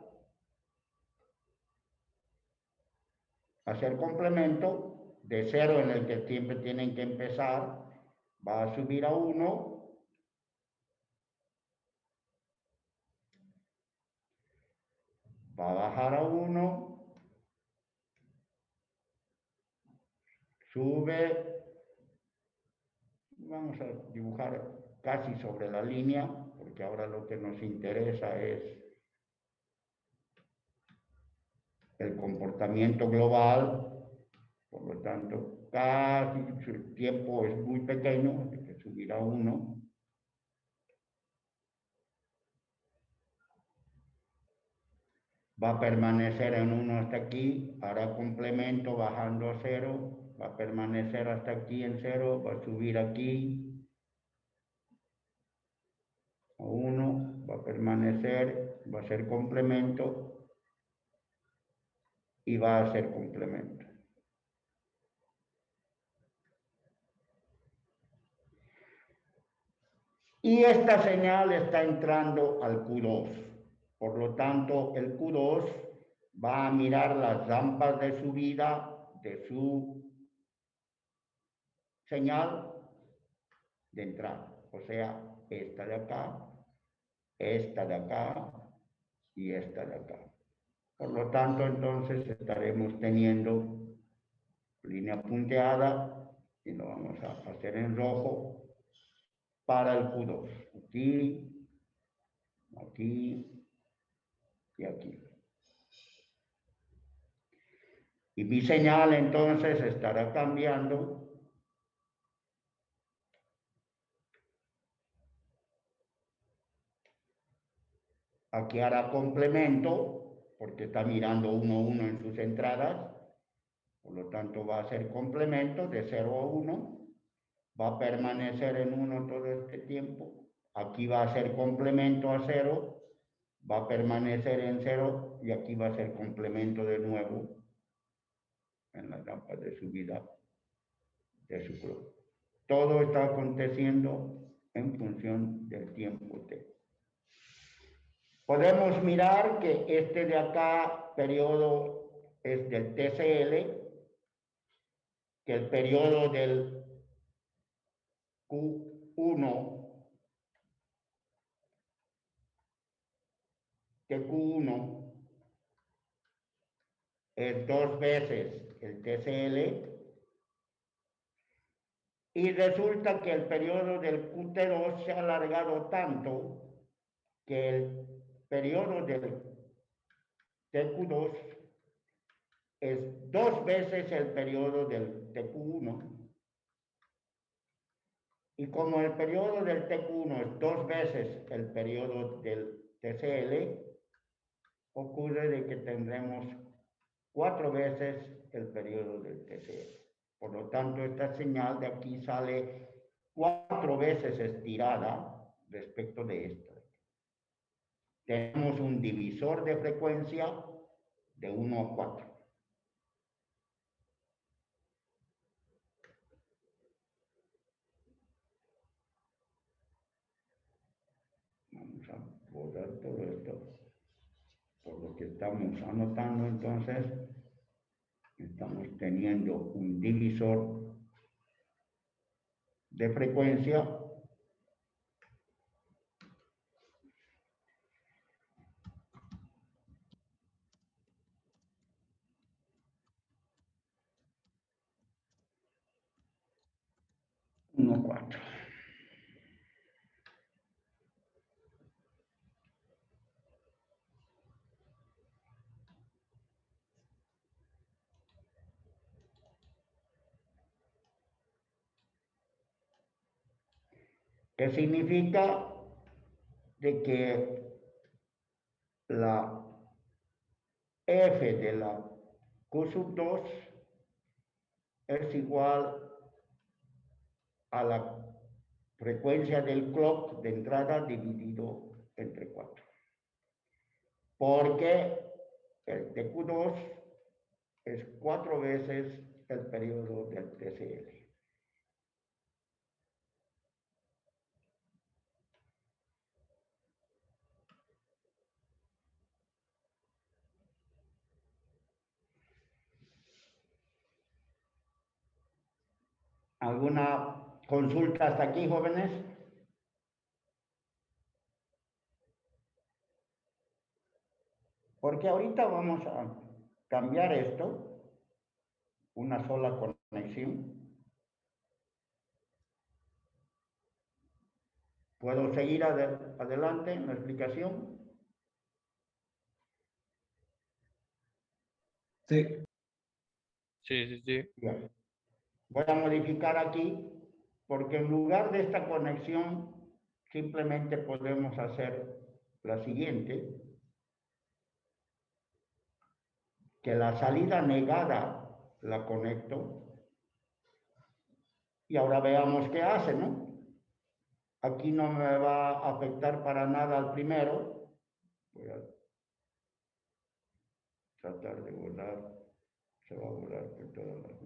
hacer complemento de 0 en el que siempre tienen que empezar, va a subir a 1, va a bajar a 1, sube, vamos a dibujar casi sobre la línea, porque ahora lo que nos interesa es el comportamiento global. Por lo tanto, casi su tiempo es muy pequeño, hay que subir a 1. Va a permanecer en 1 hasta aquí, hará complemento bajando a 0, va a permanecer hasta aquí en 0, va a subir aquí a 1, va a permanecer, va a ser complemento y va a ser complemento. Y esta señal está entrando al Q2. Por lo tanto, el Q2 va a mirar las rampas de subida de su señal de entrada. O sea, esta de acá, esta de acá y esta de acá. Por lo tanto, entonces estaremos teniendo línea punteada y lo vamos a hacer en rojo para el Q2. Aquí, aquí y aquí. Y mi señal entonces estará cambiando aquí hará complemento, porque está mirando 1, 1 en sus entradas. Por lo tanto, va a ser complemento de 0 a 1. Va a permanecer en 1 todo este tiempo. Aquí va a ser complemento a 0. Va a permanecer en 0 y aquí va a ser complemento de nuevo en las rampas de subida de su club. Todo está aconteciendo en función del tiempo T. Podemos mirar que este de acá, periodo, es del TCL, que el periodo del Q1, que Q1 es 2 veces el TCL, y resulta que el periodo del QT2 se ha alargado tanto que el periodo del TQ2 es 2 veces el periodo del TQ1. Y como el periodo del TQ1 es 2 veces el periodo del TCL, ocurre de que tendremos 4 veces el periodo del TCL. Por lo tanto, esta señal de aquí sale 4 veces estirada respecto de esta. Tenemos un divisor de frecuencia de 1 a 4. Vamos a borrar todo esto. Por lo que estamos anotando, entonces, estamos teniendo un divisor de frecuencia uno 4. ¿Qué significa? De que la F de la Q sub 2 es igual a la frecuencia del clock de entrada dividido entre 4. Porque el TQ2 es 4 veces el periodo del TCL. ¿Alguna consulta hasta aquí, jóvenes? Porque ahorita vamos a cambiar esto, una sola conexión. ¿Puedo seguir adelante en la explicación? Sí. Sí, sí, sí. Bien. Voy a modificar aquí porque en lugar de esta conexión simplemente podemos hacer la siguiente, que la salida negada la conecto y ahora veamos qué hace, ¿no? Aquí no me va a afectar para nada al primero. Voy a tratar de borrar, se va a borrar por todas las...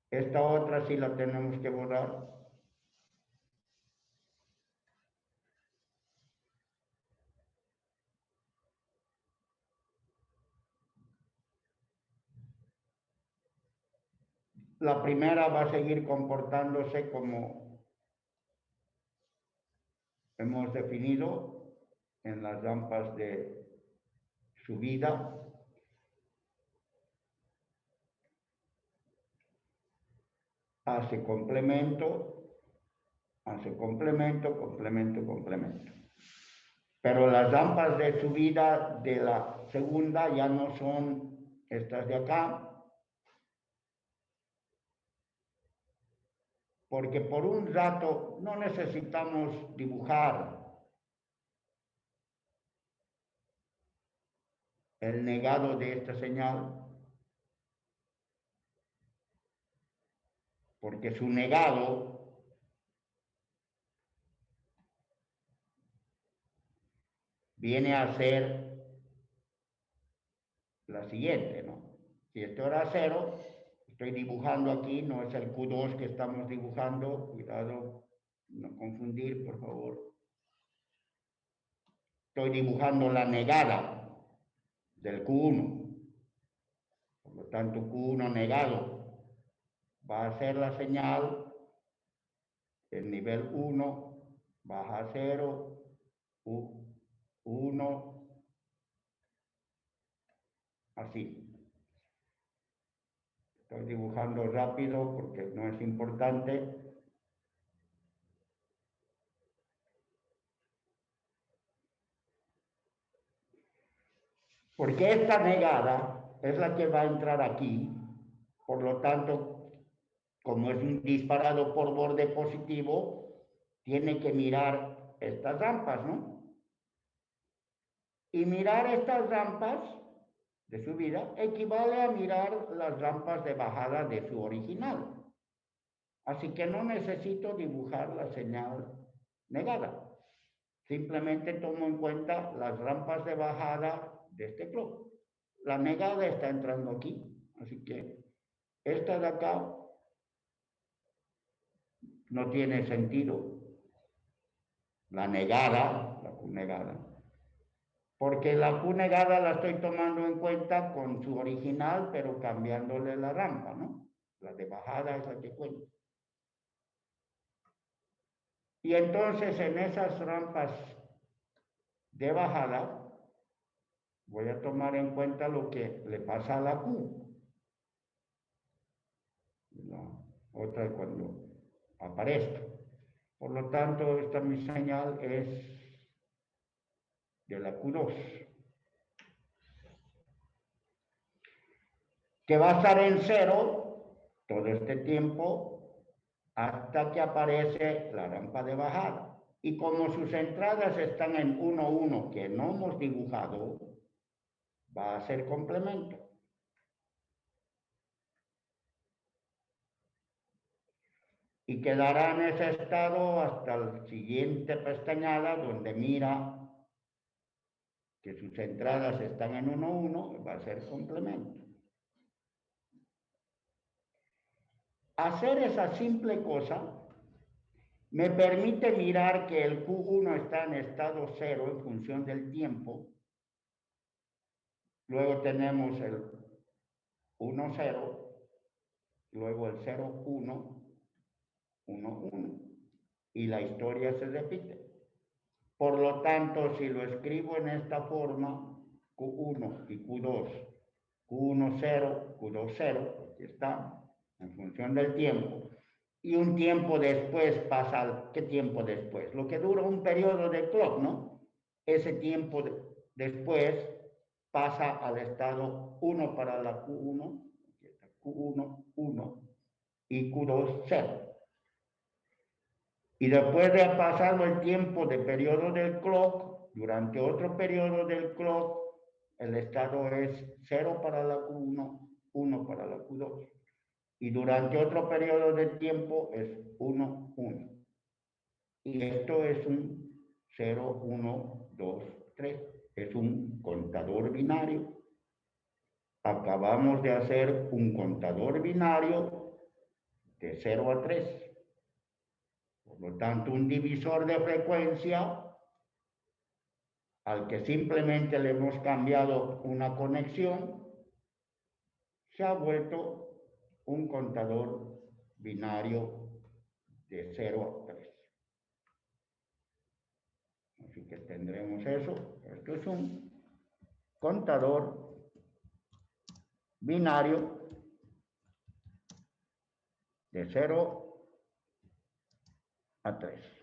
Esta otra sí la tenemos que borrar. La primera va a seguir comportándose como hemos definido en las rampas de subida. Hace complemento, complemento, complemento. Pero las rampas de subida de la segunda ya no son estas de acá, porque por un rato no necesitamos dibujar el negado de esta señal, porque su negado viene a ser la siguiente, ¿no? Si esto era 0, estoy dibujando aquí, no es el Q2 que estamos dibujando, cuidado, no confundir, por favor. Estoy dibujando la negada del Q1. Por lo tanto, Q1 negado va a ser la señal, el nivel 1 baja a 0, 1, así. Estoy dibujando rápido porque no es importante. Porque esta negada es la que va a entrar aquí. Por lo tanto, como es un disparado por borde positivo, tiene que mirar estas rampas, ¿no? Y mirar estas rampas de subida equivale a mirar las rampas de bajada de su original. Así que no necesito dibujar la señal negada. Simplemente tomo en cuenta las rampas de bajada de este clock. La negada está entrando aquí. Así que esta de acá no tiene sentido. La negada, la Q negada. Porque la Q negada la estoy tomando en cuenta con su original, pero cambiándole la rampa, ¿no? La de bajada es la que cuenta. Y entonces en esas rampas de bajada, voy a tomar en cuenta lo que le pasa a la Q. La otra es cuando aparezca. Por lo tanto, esta mi señal es de la Q2. Que va a estar en 0 todo este tiempo hasta que aparece la rampa de bajada. Y como sus entradas están en 1, 1, que no hemos dibujado, va a ser complemento. Y quedará en ese estado hasta la siguiente pestañada donde mira que sus entradas están en 1, 1, va a ser complemento. Hacer esa simple cosa me permite mirar que el Q1 está en estado 0 en función del tiempo. Luego tenemos el 1, 0, luego el 0, 1, 1, 1. Y la historia se repite. Por lo tanto, si lo escribo en esta forma, Q1 y Q2, Q1, 0, Q2, 0, aquí está, en función del tiempo. Y un tiempo después pasa, ¿qué tiempo después? Lo que dura un periodo de clock, ¿no? ese tiempo después pasa al estado 1 para la Q1, Q1, 1 y Q2, 0. Y después de pasado el tiempo de periodo del clock, durante otro periodo del clock, el estado es 0 para la Q1, 1 para la Q2. Y durante otro periodo de tiempo es 1, 1. Y esto es un 0, 1, 2, 3. Es un contador binario. Acabamos de hacer un contador binario de 0 a 3. Por lo tanto, un divisor de frecuencia al que simplemente le hemos cambiado una conexión, se ha vuelto un contador binario de 0 a 3. Así que tendremos eso. Esto es un contador binario de 0 a 3.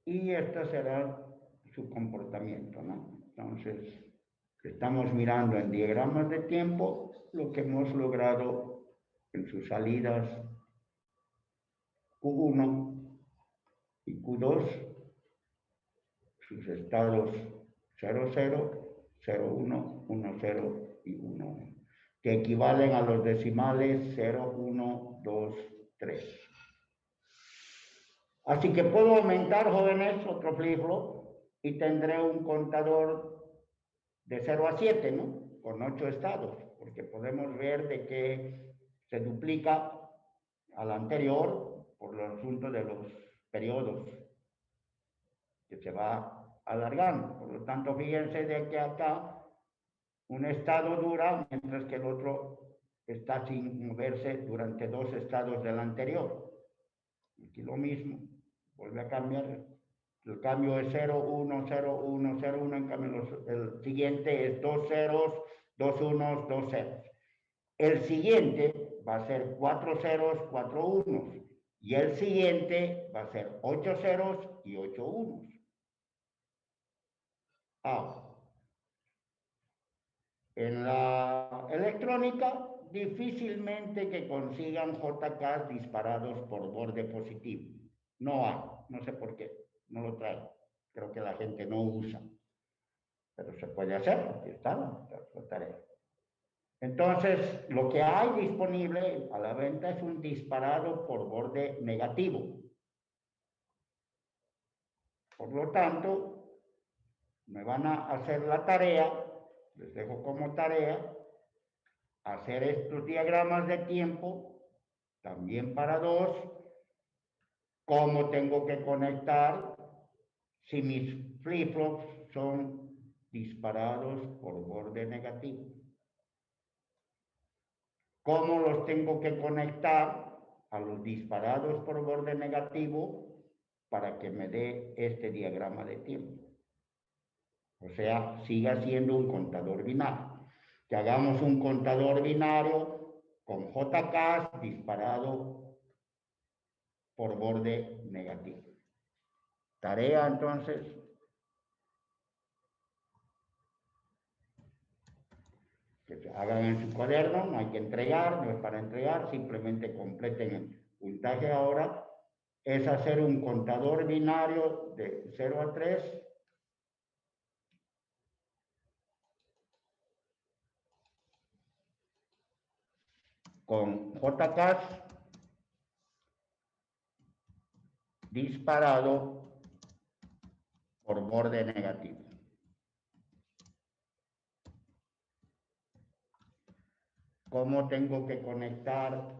Y este será su comportamiento, ¿no? Entonces, estamos mirando en diagramas de tiempo lo que hemos logrado en sus salidas Q1 y Q2, sus estados 0, 0, 0, 1, 1, 0 y 1, 1, que equivalen a los decimales 0, 1, 2, 3. Así que puedo aumentar, jóvenes, otro flip-flop y tendré un contador de 0 a 7, ¿no? Con 8 estados, porque podemos ver de que se duplica al anterior por el asunto de los periodos, que se va alargando. Por lo tanto, fíjense de que acá un estado dura, mientras que el otro está sin moverse durante 2 estados del anterior. Aquí lo mismo, vuelve a cambiar. El cambio es 0, 1, 0, 1, 0, 1. En cambio, el siguiente es 2 ceros, 2 unos, 2 ceros. El siguiente va a ser 4 ceros, 4 unos. Y el siguiente va a ser 8 ceros y 8 unos. Ahora, en la electrónica, difícilmente que consigan JK disparados por borde positivo. No hay, no sé por qué, no lo traen. Creo que la gente no usa. Pero se puede hacer, aquí está la tarea. Entonces, lo que hay disponible a la venta es un disparado por borde negativo. Por lo tanto, me van a hacer la tarea, les dejo como tarea, hacer estos diagramas de tiempo, también para 2, cómo tengo que conectar si mis flip-flops son disparados por borde negativo. ¿Cómo los tengo que conectar a los disparados por borde negativo para que me dé este diagrama de tiempo? O sea, siga siendo un contador binario. Que hagamos un contador binario con JK disparado por borde negativo. Tarea, entonces, que se hagan en su cuaderno, no hay que entregar, no es para entregar, simplemente completen el puntaje ahora. Es hacer un contador binario de 0 a 3 con JK disparado por borde negativo. ¿Cómo tengo que conectar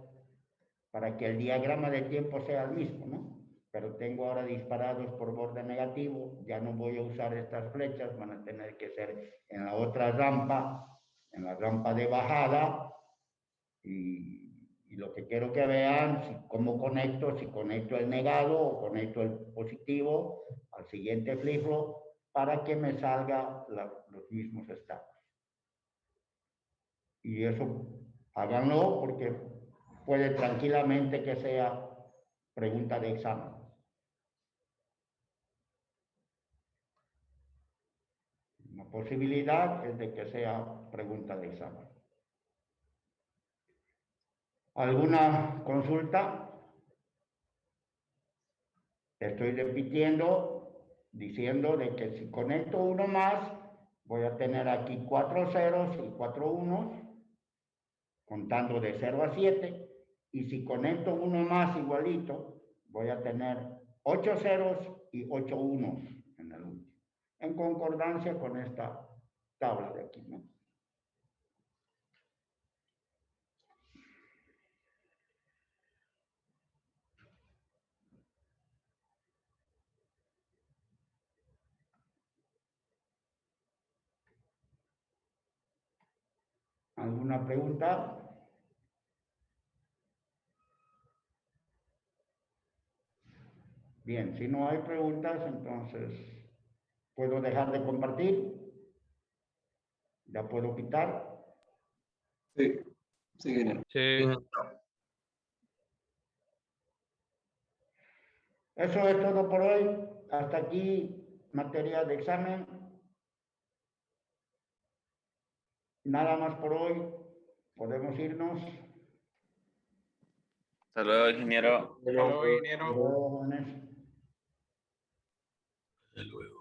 para que el diagrama de tiempo sea el mismo, ¿no? Pero tengo ahora disparados por borde negativo, ya no voy a usar estas flechas, van a tener que ser en la otra rampa, en la rampa de bajada, y lo que quiero que vean, cómo conecto, si conecto el negado o conecto el positivo al siguiente flip-flop para que me salga los mismos estados. Y eso háganlo porque puede tranquilamente que sea pregunta de examen. Una posibilidad es de que sea pregunta de examen. ¿Alguna consulta? Estoy repitiendo, diciendo de que si conecto uno más, voy a tener aquí 4 ceros y 4 unos, contando de 0 a 7. Y si conecto uno más igualito, voy a tener 8 ceros y 8 unos en el último. En concordancia con esta tabla de aquí, ¿no? ¿Alguna pregunta? Bien, si no hay preguntas, entonces puedo dejar de compartir. Ya puedo quitar. Sí, sí, ingeniero. Sí. Eso es todo por hoy. Hasta aquí materia de examen. Nada más por hoy. Podemos irnos. Hasta luego, ingeniero. Hasta luego, ingeniero. Jóvenes. Hasta luego.